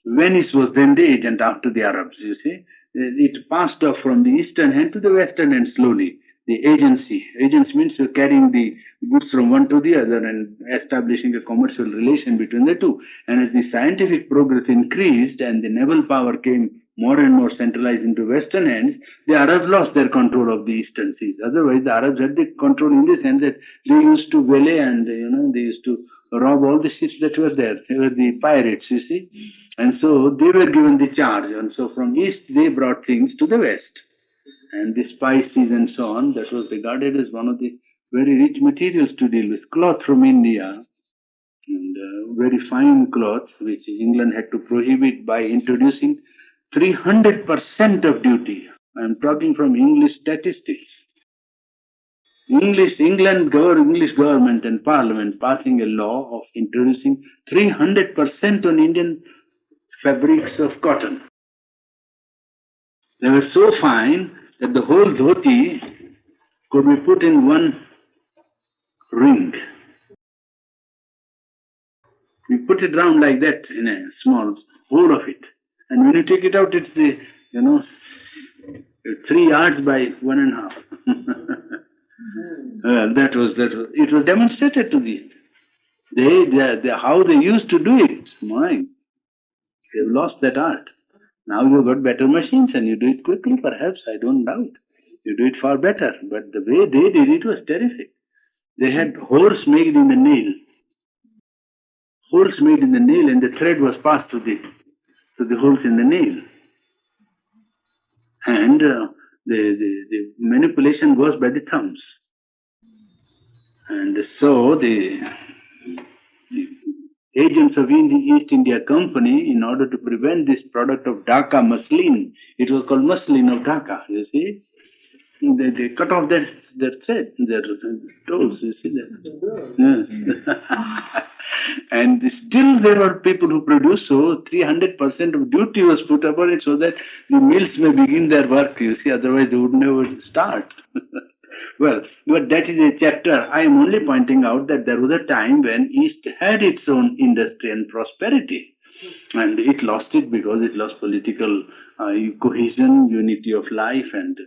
Venice was then the agent after the Arabs, you see. It passed off from the eastern hand to the western hand slowly. The agency. Agents means you're carrying the goods from one to the other and establishing a commercial relation between the two. And as the scientific progress increased and the naval power came more and more centralized into western hands, the Arabs lost their control of the eastern seas. Otherwise, the Arabs had the control in the sense that they used to waylay and, they used to rob all the ships that were there. They were the pirates, you see. And so they were given the charge. And so from east, they brought things to the west. And the spices and so on, that was regarded as one of the very rich materials to deal with. Cloth from India, and very fine cloth, which England had to prohibit by introducing 300% of duty. I am talking from English statistics. English government and parliament passing a law of introducing 300% on Indian fabrics of cotton. They were so fine that the whole dhoti could be put in one ring. We put it round like that in a small hole of it. And when you take it out, it's 3 yards by 1.5. It was demonstrated to the, how they used to do it. They've lost that art. Now you've got better machines and you do it quickly, perhaps, I don't doubt. You do it far better. But the way they did it was terrific. They had holes made in the nail. Holes made in the nail, and the thread was passed through the holes in the nail. And the manipulation goes by the thumbs. And so the agents of East India Company, in order to prevent this product of Dhaka muslin, it was called muslin of Dhaka, you see, they cut off their thread, their toes, you see that? Yes. And still there were people who produced, so 300% of duty was put upon it so that the mills may begin their work, you see, otherwise they would never start. Well, but that is a chapter. I am only pointing out that there was a time when East had its own industry and prosperity. And it lost it because it lost political cohesion, unity of life, and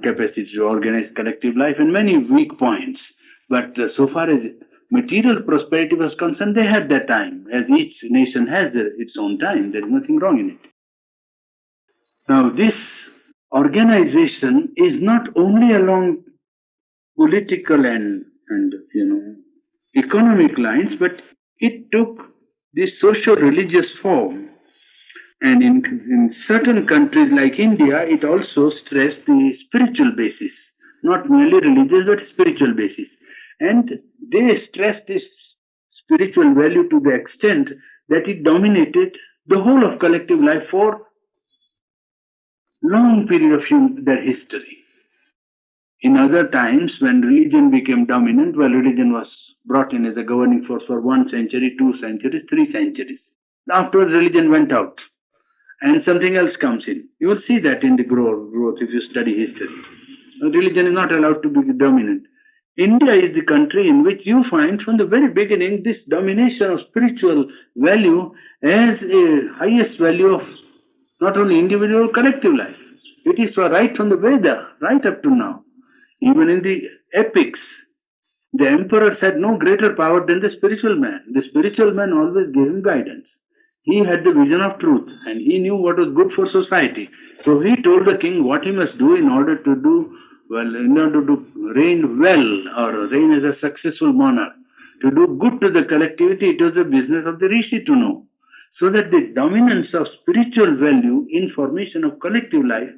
capacity to organize collective life, and many weak points. But so far as material prosperity was concerned, they had their time. As each nation has its own time, there is nothing wrong in it. Now, this organization is not only along political and economic lines, but it took this social-religious form. And in certain countries like India, it also stressed the spiritual basis, not merely religious but spiritual basis. And they stressed this spiritual value to the extent that it dominated the whole of collective life for long period of their history. In other times, when religion became dominant, religion was brought in as a governing force for 1 century, 2 centuries, 3 centuries. Afterwards, religion went out and something else comes in. You will see that in the growth if you study history. Religion is not allowed to be dominant. India is the country in which you find from the very beginning this domination of spiritual value as a highest value of not only individual, collective life. It is right from the Veda, right up to now. Even in the epics, the emperors had no greater power than the spiritual man. The spiritual man always gave him guidance. He had the vision of truth and he knew what was good for society. So he told the king what he must do in order to reign well or reign as a successful monarch. To do good to the collectivity, it was the business of the rishi to know. So that the dominance of spiritual value in formation of collective life,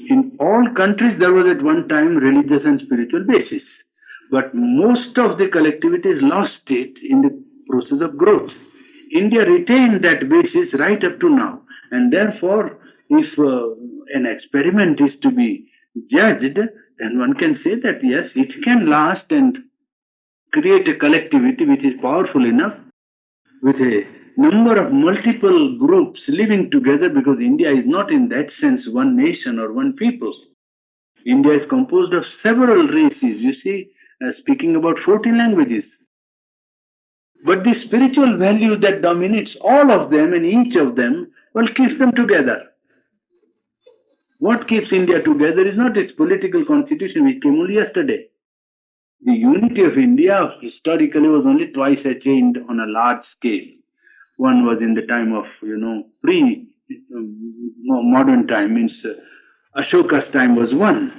in all countries there was at one time religious and spiritual basis. But most of the collectivities lost it in the process of growth. India retained that basis right up to now, and therefore, if an experiment is to be judged, then one can say that yes, it can last and create a collectivity which is powerful enough with a number of multiple groups living together, because India is not in that sense one nation or one people. India is composed of several races, you see, speaking about 14 languages. But the spiritual value that dominates all of them and each of them, well, keeps them together. What keeps India together is not its political constitution, which came only yesterday. The unity of India historically was only twice attained on a large scale. One was in the time of, pre-modern time, means Ashoka's time was one.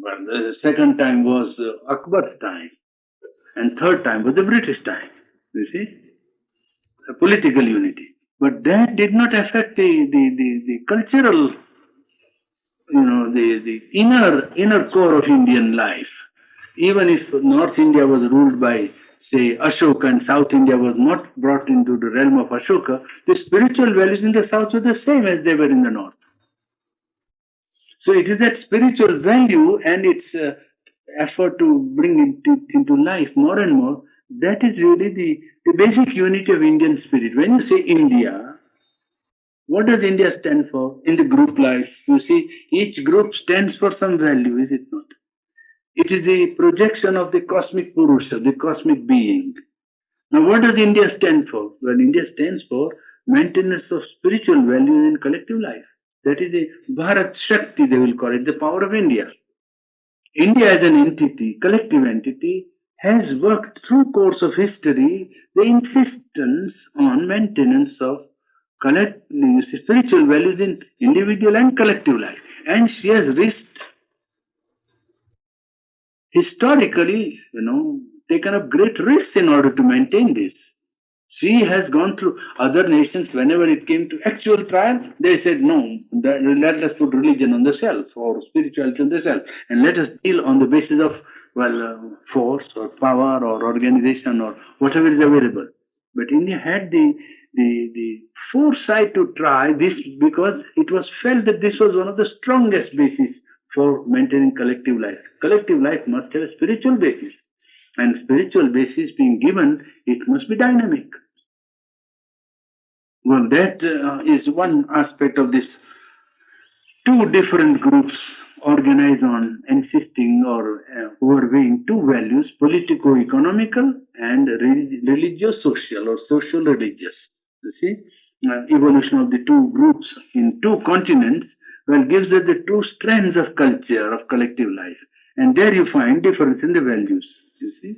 But the second time was Akbar's time. And third time was the British time. You see? A political unity. But that did not affect the cultural, the inner core of Indian life. Even if North India was ruled by, say, Ashoka, and South India was not brought into the realm of Ashoka, the spiritual values in the South were the same as they were in the North. So it is that spiritual value and its effort to bring it into life more and more, that is really the basic unity of Indian spirit. When you say India, what does India stand for in the group life? You see, each group stands for some value, is it not? It is the projection of the cosmic Purusha, the cosmic being. Now, what does India stand for? Well, India stands for maintenance of spiritual values in collective life. That is the Bharat Shakti, they will call it, the power of India. India as an entity, collective entity, has worked through course of history the insistence on maintenance of spiritual values in individual and collective life. And she has risked, historically, taken up great risks in order to maintain this. She has gone through other nations. Whenever it came to actual trial, they said, no, let us put religion on the shelf or spirituality on the shelf, and let us deal on the basis of, force or power or organization or whatever is available. But India had the foresight to try this, because it was felt that this was one of the strongest bases for maintaining collective life. Collective life must have a spiritual basis. And spiritual basis being given, it must be dynamic. Well, that is one aspect of this. Two different groups organize on insisting or overweighing two values, politico-economical and religious-social or social-religious. You see, evolution of the two groups in two continents, gives us the two strands of culture, of collective life. And there you find difference in the values, you see.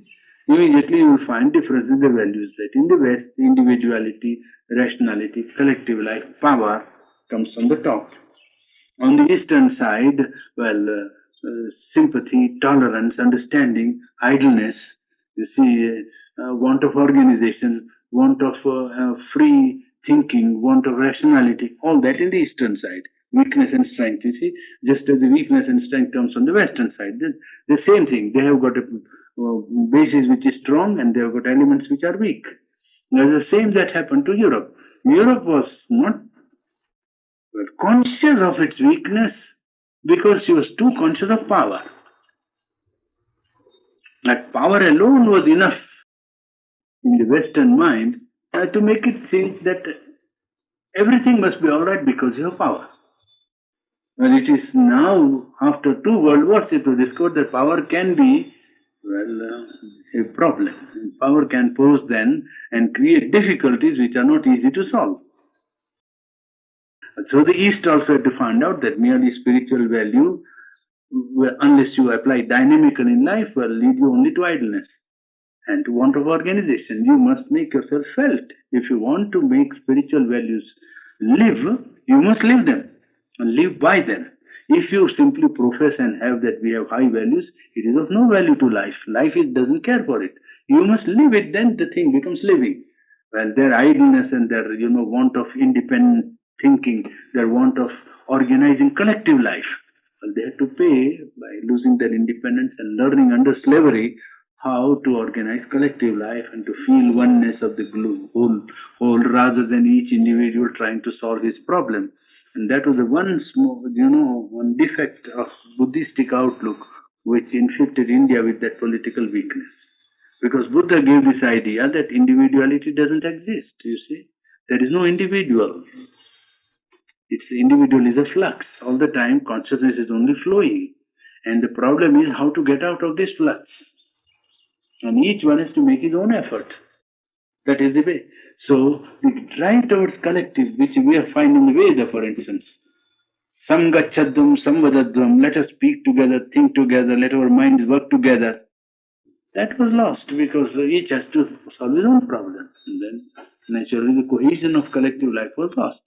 Immediately you will find difference in the values, that in the West, individuality, rationality, collective life, power comes on the top. On the Eastern side, sympathy, tolerance, understanding, idleness, you see, want of organization, want of free thinking, want of rationality, all that in the Eastern side. Weakness and strength, you see, just as the weakness and strength comes on the Western side. The same thing, they have got a basis which is strong and they have got elements which are weak. Now, the same that happened to Europe. Europe was not conscious of its weakness because she was too conscious of power. That power alone was enough in the Western mind to make it think that everything must be all right because you have power. Well, it is now, after two world wars, it was discovered that power can be, a problem. Power can pose then and create difficulties which are not easy to solve. So the East also had to find out that merely spiritual value, unless you apply dynamically in life, will lead you only to idleness and to want of organization. You must make yourself felt. If you want to make spiritual values live, you must live them and live by them. If you simply profess and have that we have high values, it is of no value to life. Life doesn't care for it. You must live it, then the thing becomes living. Well, their idleness and their want of independent thinking, their want of organizing collective life, Well, they had to pay by losing their independence and learning under slavery how to organize collective life and to feel oneness of the whole rather than each individual trying to solve his problem. And that was a one small, one defect of Buddhistic outlook which infected India with that political weakness. Because Buddha gave this idea that individuality doesn't exist, you see. There is no individual. Its individual is a flux. All the time, consciousness is only flowing. And the problem is how to get out of this flux. And each one has to make his own effort. That is the way. So, the drive towards collective, which we are finding in the Veda, for instance. Samgachadvam, samvadadvam, let us speak together, think together, let our minds work together. That was lost because each has to solve his own problem. And then, naturally, the cohesion of collective life was lost.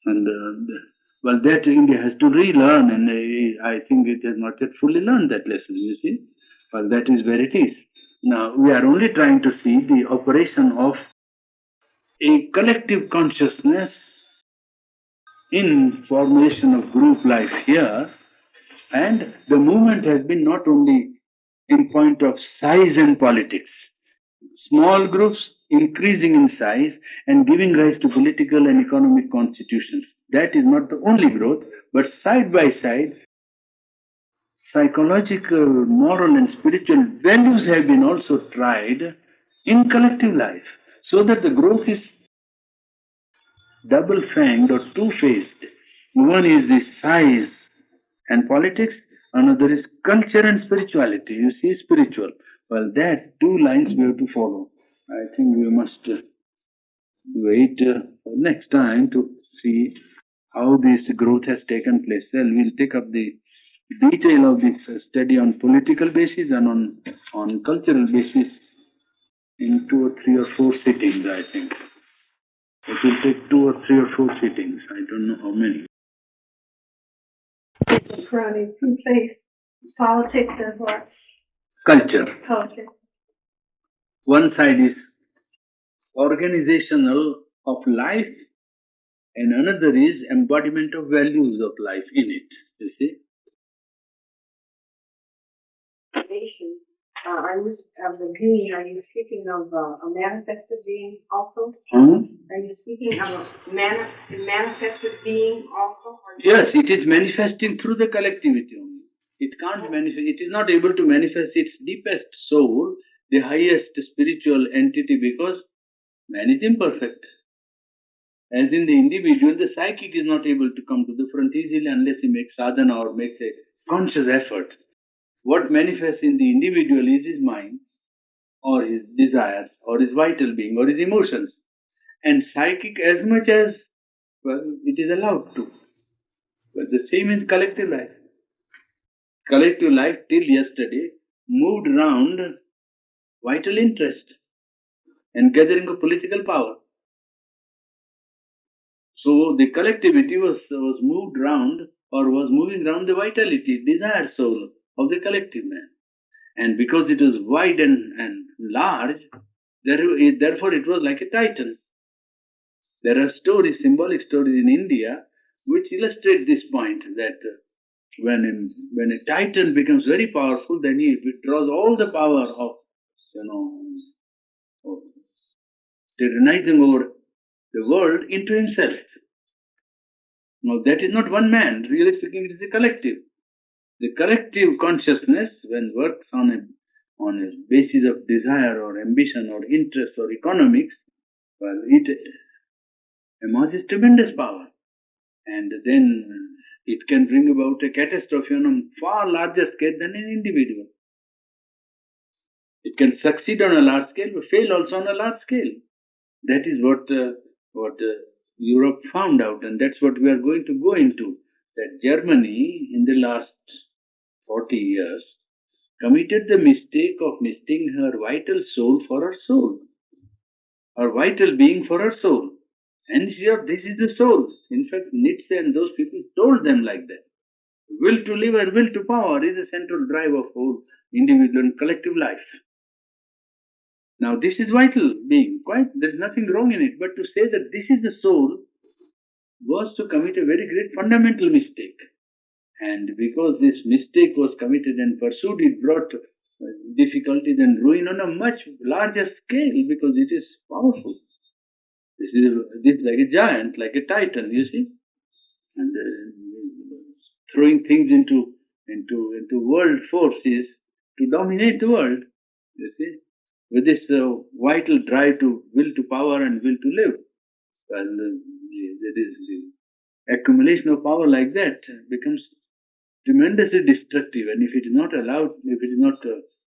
And well, that India has to relearn, and I think it has not yet fully learned that lesson, you see. Well, that is where it is. Now, we are only trying to see the operation of a collective consciousness in formulation of group life here, and the movement has been not only in point of size and politics. Small groups increasing in size and giving rise to political and economic constitutions. That is not the only growth, but side by side, psychological, moral, and spiritual values have been also tried in collective life, so that the growth is double-fanged or two-faced. One is the size and politics, another is culture and spirituality. You see, spiritual. Well, that two lines we have to follow. I think we must wait for next time to see how this growth has taken place. Well, we'll take up the detail of this study on political basis and on cultural basis in 2 or 3 or 4 sittings, I think. It will take 2 or 3 or 4 sittings. I don't know how many. Purani, who plays politics and what? Culture. Culture. One side is organizational of life, and another is embodiment of values of life in it. You see? Nation. Are you the being? Are you speaking of a manifested being also? Are you speaking of a manifested being also? Yes, it is manifesting through the collectivity only. It can't manifest. It is not able to manifest its deepest soul, the highest spiritual entity, because man is imperfect. As in the individual, the psychic is not able to come to the front easily unless he makes sadhana or makes a conscious effort. What manifests in the individual is his mind, or his desires, or his vital being, or his emotions. And psychic, as much as, well, it is allowed to. But the same in collective life. Collective life till yesterday moved round vital interest and gathering of political power. So the collectivity was moved round or was moving round the vitality, desire soul of the collective man. And because it was wide and large, therefore it was like a titan. There are stories, symbolic stories in India, which illustrate this point that when a titan becomes very powerful, then he withdraws all the power of, of tyrannizing over the world into himself. Now that is not one man, really speaking, it is a collective. The collective consciousness, when works on a basis of desire or ambition or interest or economics, well, it amasses tremendous power. And then it can bring about a catastrophe on a far larger scale than an individual. It can succeed on a large scale, but fail also on a large scale. That is what Europe found out, and that's what we are going to go into. That Germany, in the last 40 years, committed the mistake of mistaking her vital soul for her soul, or vital being for her soul. And she said, this is the soul. In fact, Nietzsche and those people told them like that. Will to live and will to power is a central drive of whole individual and collective life. Now, this is vital being. Quite, there is nothing wrong in it. But to say that this is the soul was to commit a very great fundamental mistake. And because this mistake was committed and pursued, it brought difficulties and ruin on a much larger scale because it is powerful. This is like a giant, like a titan, you see, and throwing things into world forces to dominate the world. You see, with this vital drive to will to power and will to live, and there is the accumulation of power like that becomes tremendously destructive. And if it is not allowed, if it is not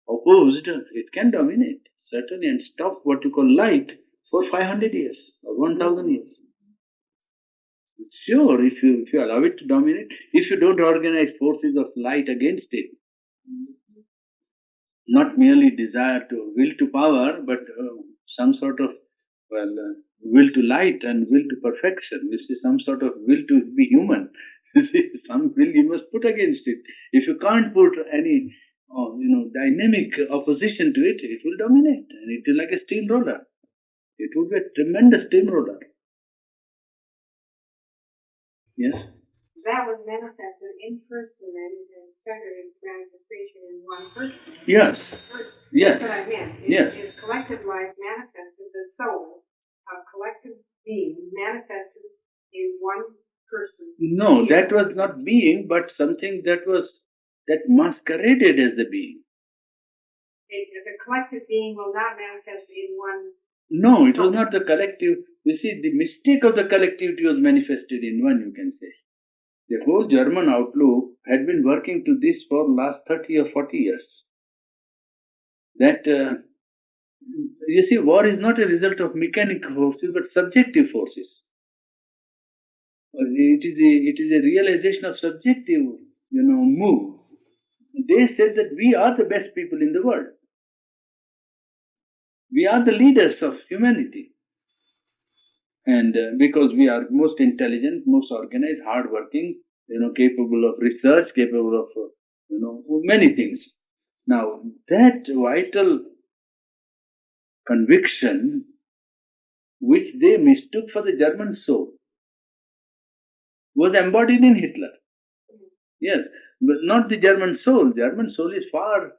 opposed, it can dominate certainly and stop what you call light for 500 years or 1,000 years. Sure, if you allow it to dominate, if you don't organize forces of light against it, not merely desire to will to power, but some sort of will to light and will to perfection. You see, some sort of will to be human. You see, some will you must put against it. If you can't put any, dynamic opposition to it, it will dominate, and it is like a steamroller. It would be a tremendous steamroller. Yes. That was manifested in person and centered in manifestation in one person. Yes. Yes. That's what I meant. Yes. Is collective life manifested, the soul, a collective being manifested in one person. No, that was not being, but something that masqueraded as a being. The collective being will not manifest in one. No, it was not the collective. You see, the mistake of the collectivity was manifested in one, you can say. The whole German outlook had been working to this for last 30 or 40 years. That, you see, war is not a result of mechanical forces, but subjective forces. It is a realization of subjective, move. They said that we are the best people in the world. We are the leaders of humanity. And because we are most intelligent, most organized, hardworking, capable of research, capable of, many things. Now, that vital conviction, which they mistook for the German soul, was embodied in Hitler. Yes, but not the German soul. German soul is far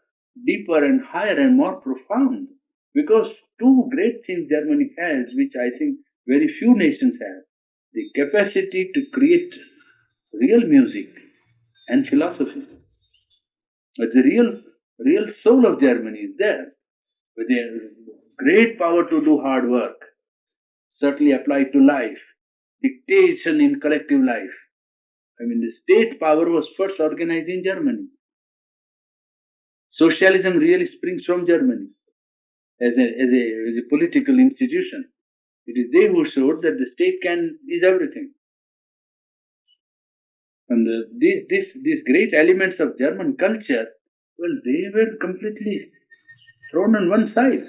deeper and higher and more profound. Because two great things Germany has, which I think very few nations have: the capacity to create real music and philosophy. But the real soul of Germany is there, with a great power to do hard work, certainly applied to life, dictation in collective life. I mean, the state power was first organized in Germany. Socialism really springs from Germany as a political institution. It is they who showed that the state is everything. And these great elements of German culture, well, they were completely thrown on one side.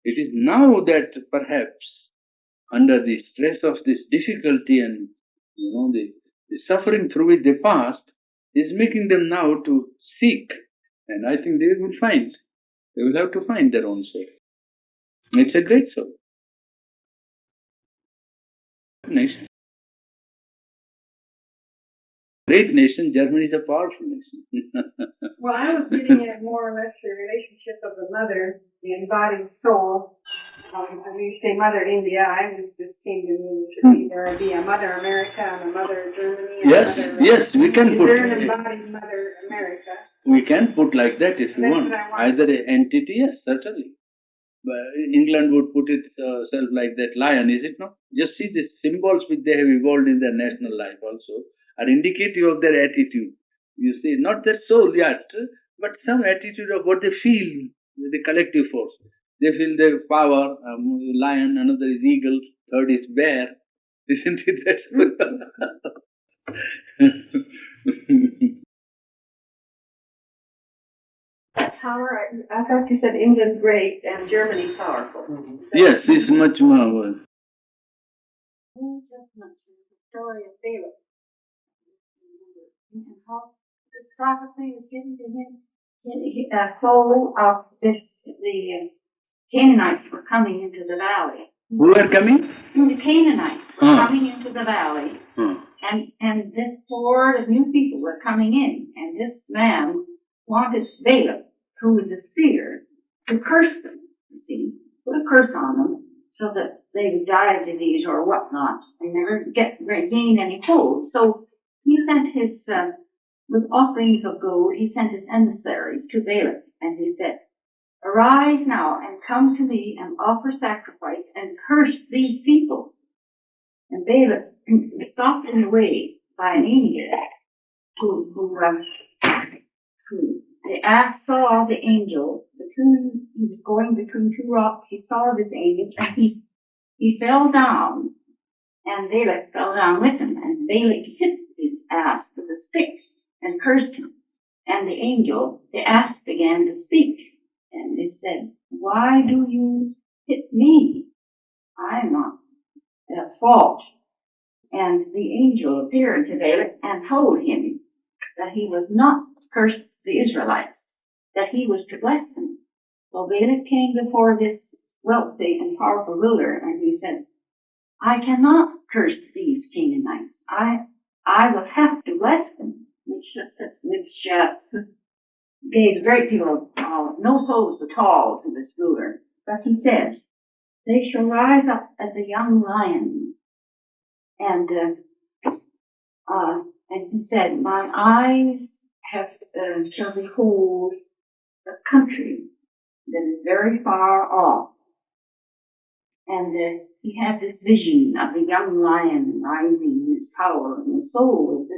It is now that perhaps under the stress of this difficulty and the suffering through which they passed is making them now to seek, and I think they will find. They will have to find their own soul. It's a great soul. Nation. Great nation. Germany is a powerful nation. Well, I was getting at more or less the relationship of the mother, the embodied soul. As you say, Mother India, I was just came to me should either be a Mother America and a Mother Germany. Yes, yes, we can put. Is there an embodied Mother America? We can put like that if you want. Either an entity, yes, certainly. But England would put itself like that lion, is it not? Just see the symbols which they have evolved in their national life also are indicative of their attitude. You see, not their soul yet, but some attitude of what they feel, the collective force. They feel their power, lion, another is eagle, third is bear. Isn't it that? Power, I thought you said England great and Germany powerful. So yes, it's much more. New Testament, the story of Balaam, and how this prophecy was given to him. A soul of the Canaanites were coming into the valley, Who were coming? The Canaanites were coming into the valley, and this horde of new people were coming in, and this man wanted Balaam, who was a seer, to curse them, you see, put a curse on them, so that they would die of disease or whatnot, and never gain any hold. So he sent his, with offerings of gold, he sent his emissaries to Balaam, and he said, "Arise now and come to me and offer sacrifice and curse these people." And Balaam was stopped in the way by an angel who they saw the angel he was going between two rocks. He saw this angel and he fell down, and Balak fell down with him, and Balak hit his ass with a stick and cursed him. And the angel, the ass began to speak, and it said, "Why do you hit me? I'm not at fault." And the angel appeared to Balak and told him that he was not to curse the Israelites, that he was to bless them. So Balak came before this wealthy and powerful ruler, and he said, "I cannot curse these Canaanites. I will have to bless them," which gave a great deal of no souls at all to this ruler. But he said, "They shall rise up as a young lion." And he said, "My eyes shall behold a country that is very far off." And he had this vision of a young lion rising in its power and the soul of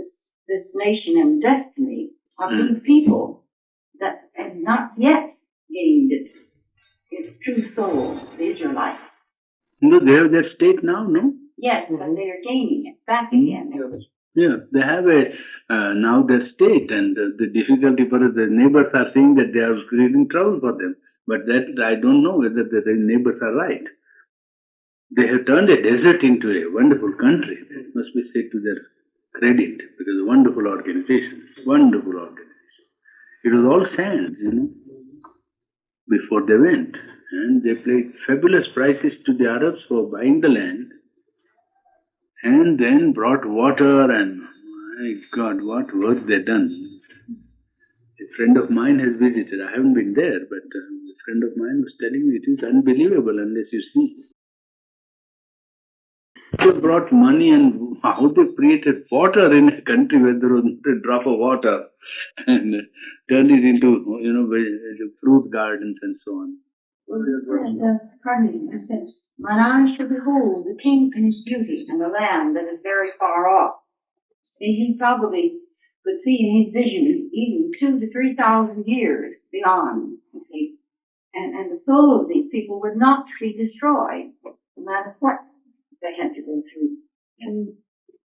this nation and destiny of these people that has not yet gained its true soul, the Israelites. No, they have their state now, no? Yes, but they are gaining it back again. Yeah, they have now their state, and the difficulty for the neighbors are saying that they are creating trouble for them. But that I don't know whether the neighbors are right. They have turned a desert into a wonderful country. That must be said to their credit, because a wonderful organization, wonderful organization. It was all sand, before they went, and they paid fabulous prices to the Arabs for buying the land, and then brought water, and my God, what work they done. A friend of mine has visited. I haven't been there, but a friend of mine was telling me it is unbelievable unless you see. They brought money, and how they created water in a country where there was not a drop of water, and turned it into fruit gardens and so on. Pardon me, I said, "Mine eyes shall behold the king in his beauty and the land that is very far off." And he probably could see in his vision even 2,000 to 3,000 years beyond, you see. And the soul of these people would not be destroyed, no matter what they had to go through. And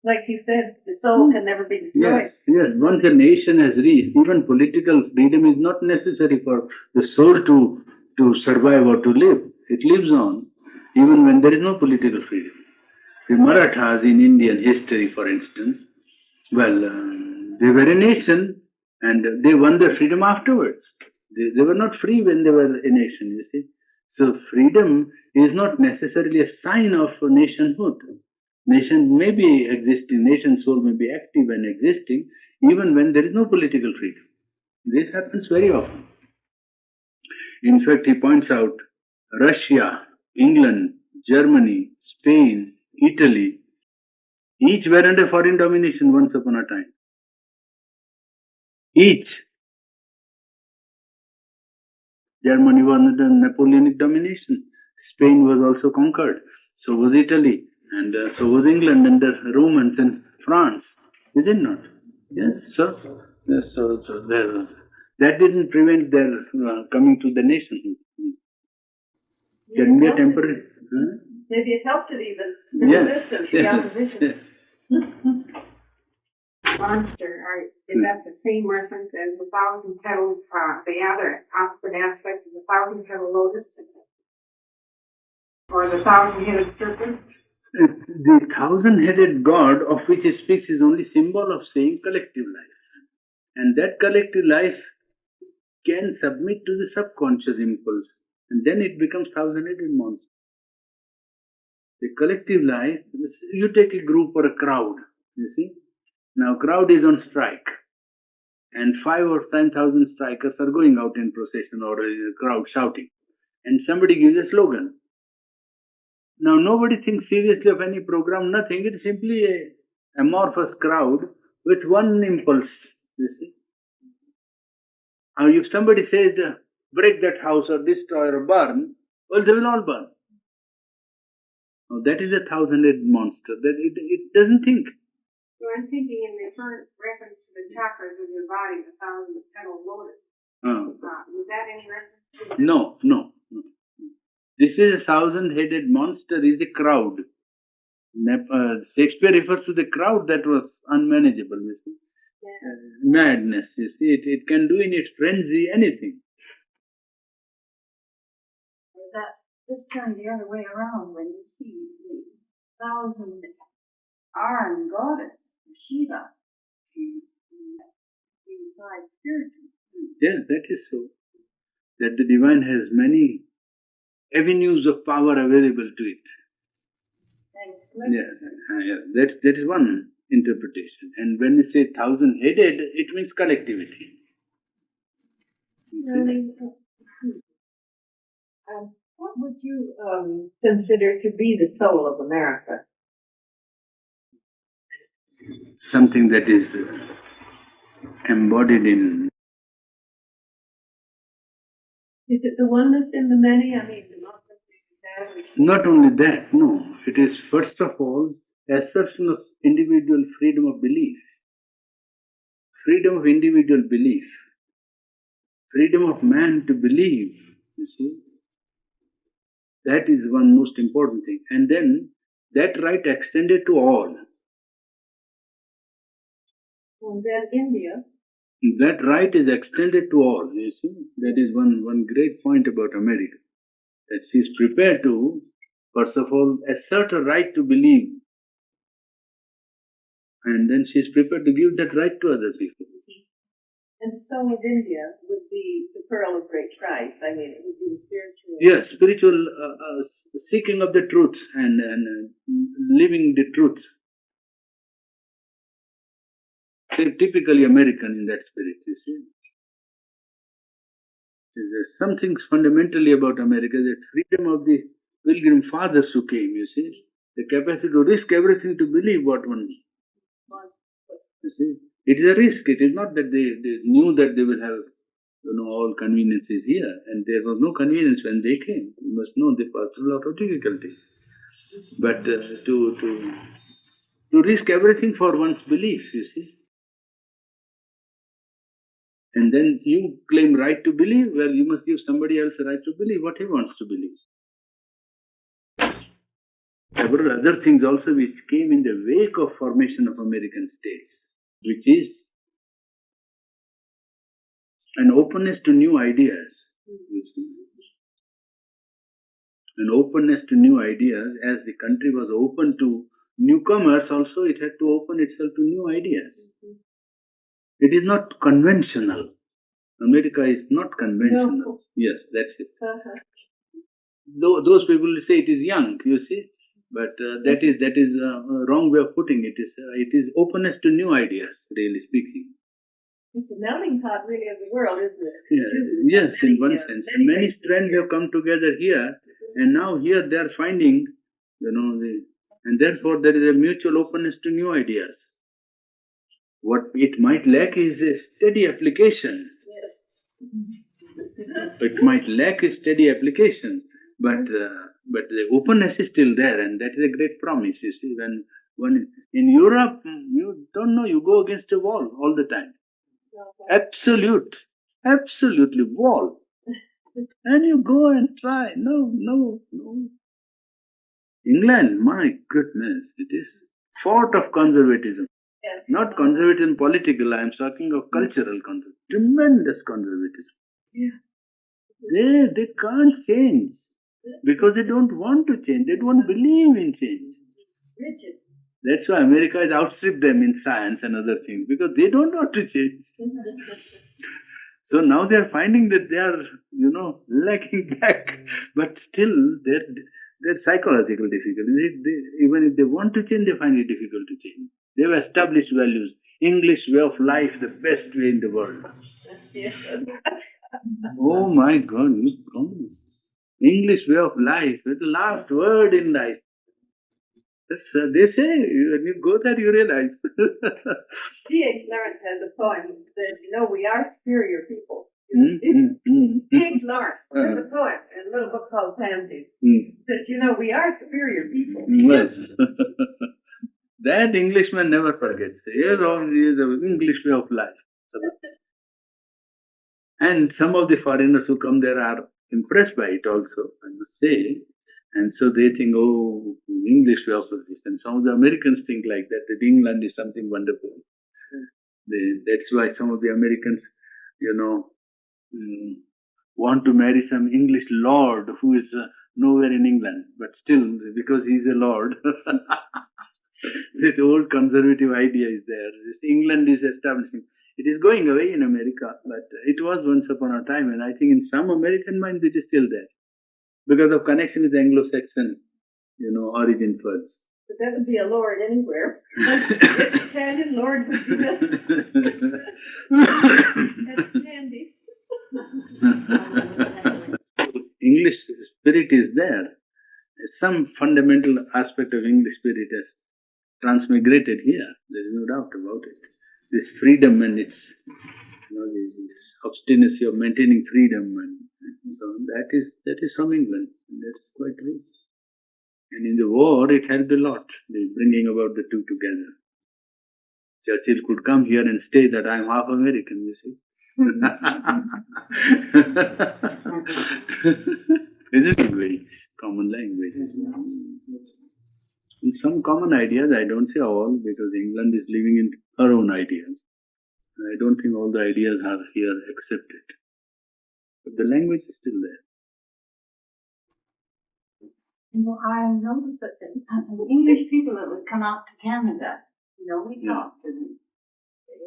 like you said, the soul can never be destroyed. Yes. Once a nation has reached, even political freedom is not necessary for the soul to survive or to live. It lives on, even when there is no political freedom. The Marathas in Indian history, for instance, they were a nation, and they won their freedom afterwards. They were not free when they were a nation, you see. So freedom is not necessarily a sign of nationhood. Nation may be existing, nation soul may be active and existing, even when there is no political freedom. This happens very often. In fact, he points out Russia, England, Germany, Spain, Italy, each were under foreign domination once upon a time. Each. Germany was under Napoleonic domination. Spain was also conquered. So was Italy, and so was England under Romans and France. Is it not? Yes, so that didn't prevent their coming to the nationhood. Can be a temporary. Huh? Maybe it helped it even. The resistance, the opposition. Monster, is that the same reference as the thousand-petaled, the other opposite aspect of the thousand-petaled lotus? Or the thousand-headed serpent? The thousand-headed god of which it speaks is only symbol of saying collective life. And that collective life can submit to the subconscious impulse, and then it becomes thousand-headed monster. The collective life, you take a group or a crowd, you see. Now crowd is on strike and 5 or 10,000 strikers are going out in procession or in a crowd shouting and somebody gives a slogan. Now nobody thinks seriously of any program, nothing. It's simply a amorphous crowd with one impulse, you see. Now if somebody says break that house or destroy or burn, well they will all burn. Now that is a thousand-headed monster. That it doesn't think. So I'm thinking in reference to the chakras of your body, the 1,000-petal lotus. Was that any reference to? No, no, no. This is a thousand-headed monster. Is a crowd. Shakespeare refers to the crowd that was unmanageable. You see, madness. You see, it can do in its frenzy anything. That just turn the other way around when you see the 1,000-armed goddess Shiva. Inside spiritual. Yes, that is so. That the divine has many avenues of power available to it. Yeah, that is one interpretation. And when we say thousand-headed, it means collectivity. What would you consider to be the soul of America? Something that is embodied in. Is it the oneness in the many? I mean, democracy. Not only that, no. It is first of all assertion of individual freedom of belief, freedom of individual belief, freedom of man to believe, you see. That is one most important thing. And then that right extended to all. And then India. That right is extended to all, you see. That is one great point about America. That she is prepared to, first of all, assert a right to believe. And then she is prepared to give that right to other people. And the soul of India would be the pearl of great price. I mean, it would be the spiritual. Yes, spiritual seeking of the truth and living the truth. Typically American in that spirit, you see. There's something fundamentally about America, that freedom of the pilgrim fathers who came, you see. The capacity to risk everything to believe what one. You see, it is a risk. It is not that they knew that they will have, all conveniences here, and there was no convenience when they came. You must know they passed through a lot of difficulty. But to risk everything for one's belief, you see. And then you claim right to believe, well, you must give somebody else a right to believe what he wants to believe. Several other things also which came in the wake of formation of American states, which is an openness to new ideas. You see? An openness to new ideas. As the country was open to newcomers, also it had to open itself to new ideas. It is not conventional. America is not conventional. No. Yes, that's it. Those people say it is young, you see, but that is a wrong way of putting it. It is openness to new ideas, really speaking. It's the melting pot, really, of the world, isn't it? Yes, in one sense. Many strands have come together here, and now here they are finding, and therefore there is a mutual openness to new ideas. What it might lack is a steady application. It might lack a steady application, but the openness is still there, and that is a great promise. You see, when in Europe, you don't know, you go against a wall all the time. Absolutely wall. And you go and try. No. England, my goodness, it is fort of conservatism. Not conservatism political, I am talking of cultural conservatism. Tremendous conservatism. They can't change because they don't want to change. They don't believe in change. That's why America has outstripped them in science and other things, because they don't want to change. So now they are finding that they are, lacking back, but still There's psychological difficulty. Even if they want to change, they find it difficult to change. They've established values. English way of life, the best way in the world. Oh my God, English way of life, the last word in life. They say, when you go there, you realize. C.H. Lawrence has a poem that says, we are superior people. C.H. Lawrence, there's a poet in a little book called Pansy, that, we are superior people. Yes. That Englishman never forgets. Here is the English way of life. And some of the foreigners who come there are impressed by it also, I must say. And so they think, oh, English way of life. And some of the Americans think like that England is something wonderful. That's why some of the Americans, want to marry some English lord who is nowhere in England, but still, because he's a lord, that old conservative idea is there. England is establishing. It is going away in America, but it was once upon a time, and I think in some American minds it is still there because of connection with Anglo-Saxon, origin first. But that would be a lord anywhere. Italian lord would be that's handy. English spirit is there. Some fundamental aspect of English spirit has transmigrated here. There is no doubt about it. This freedom and its, this obstinacy of maintaining freedom, and so that is from England. That's quite true. And in the war, it helped a lot, the bringing about the two together. Churchill could come here and say that I'm half American, you see. It's a language, common language. And some common ideas, I don't say all, because England is living in her own ideas. I don't think all the ideas are here accepted. But the language is still there. I noticed that the English people that would come out to Canada, we talked to them.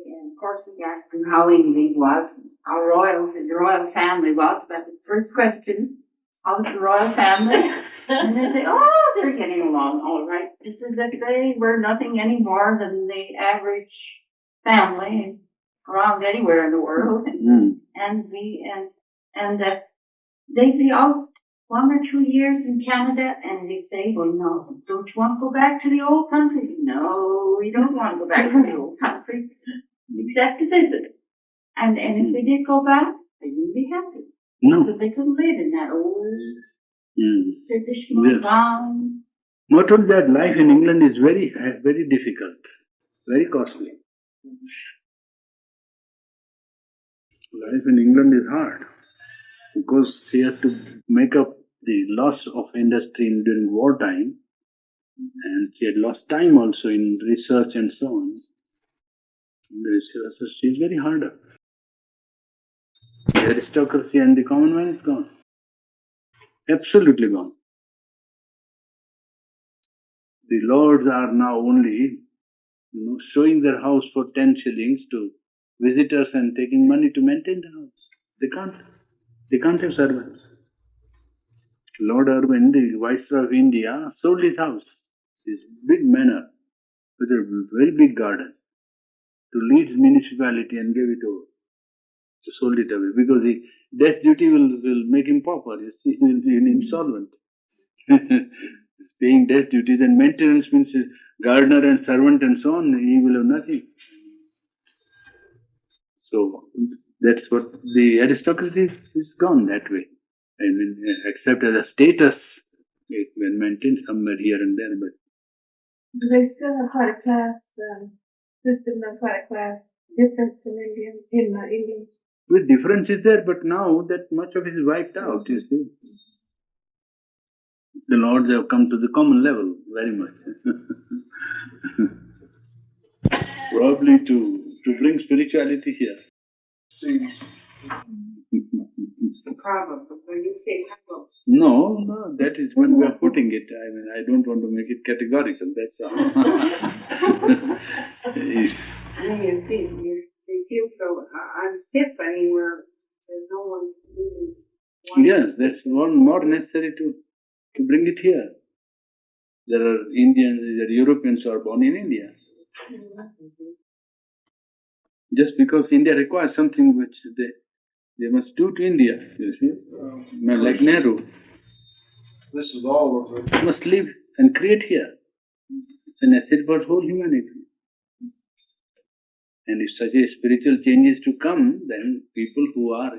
And of course, we asked them how England was, how the royal family was. But the first question, how's the royal family? And they say, oh, they're getting along all right. It's as if they were nothing any more than the average family around anywhere in the world. And they'd be out 1 or 2 years in Canada, and they'd say, well, no, don't you want to go back to the old country? No, we don't want to go back to the old country, except to visit. And if they did go back, they wouldn't be happy. No. Because they couldn't live in that old traditional town. Not only that, life in England is very, very difficult, very costly. Life in England is hard because he has to make up the loss of industry during wartime, and she had lost time also in research and so on. So she's very hard up. The aristocracy and the common man is gone. Absolutely gone. The lords are now only, showing their house for 10 shillings to visitors and taking money to maintain the house. They can't have servants. Lord Irwin, the Viceroy of India, sold his house, his big manor, with a very big garden, to Leeds municipality and gave it over. So sold it away because the death duty will make him pauper. You see, he will be insolvent. He's paying death duty, then maintenance means gardener and servant and so on, he will have nothing. So that's what the aristocracy is gone that way. I mean, except as a status, it will maintain somewhere here and there, but There's still a quite a class system, and quite a class difference in England. the difference is there, but now that much of it is wiped out, you see. The lords have come to the common level very much. Probably to bring spirituality here. Probably. When you say probably. No, that is when we are putting it. I mean, I don't want to make it categorical, that's all. They feel so unfit anywhere. There's no one really. Yes, that's one more necessary too. to bring it here. There are Indians, there are Europeans who are born in India. Just because India requires something which they must do to India, you see. Like Nehru. This is all of it. Must live and create here. It's an asset for whole humanity. And if such a spiritual change is to come, then people who are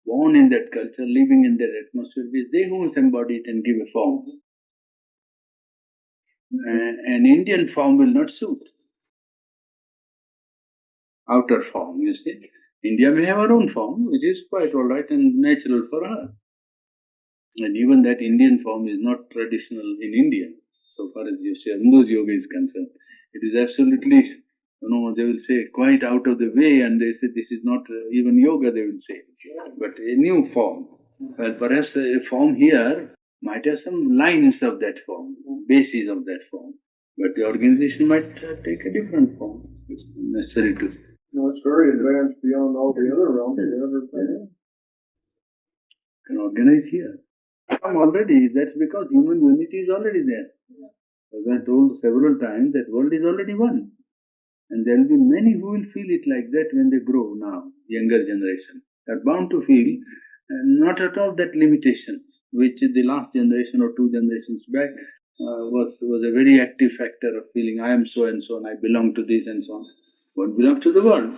born in that culture, living in that atmosphere, they who must embody it and give a form. An Indian form will not suit. Outer form, you see. India may have her own form, which is quite all right and natural for her. And even that Indian form is not traditional in India, so far as Ambu's yoga is concerned. It is absolutely, they will say quite out of the way, and they say this is not even yoga, they will say. But a new form. Well, perhaps a form here might have some lines of that form, bases of that form. But the organization might take a different form. It's necessary to. It's very advanced beyond all the other realms we ever been. Can organize here. Already, that's because human unity is already there. As I told several times, that world is already one. And there will be many who will feel it like that when they grow now, younger generation. They are bound to feel not at all that limitation, which the last generation or two generations back was a very active factor of feeling I am so and so and I belong to this and so on. One belongs to the world.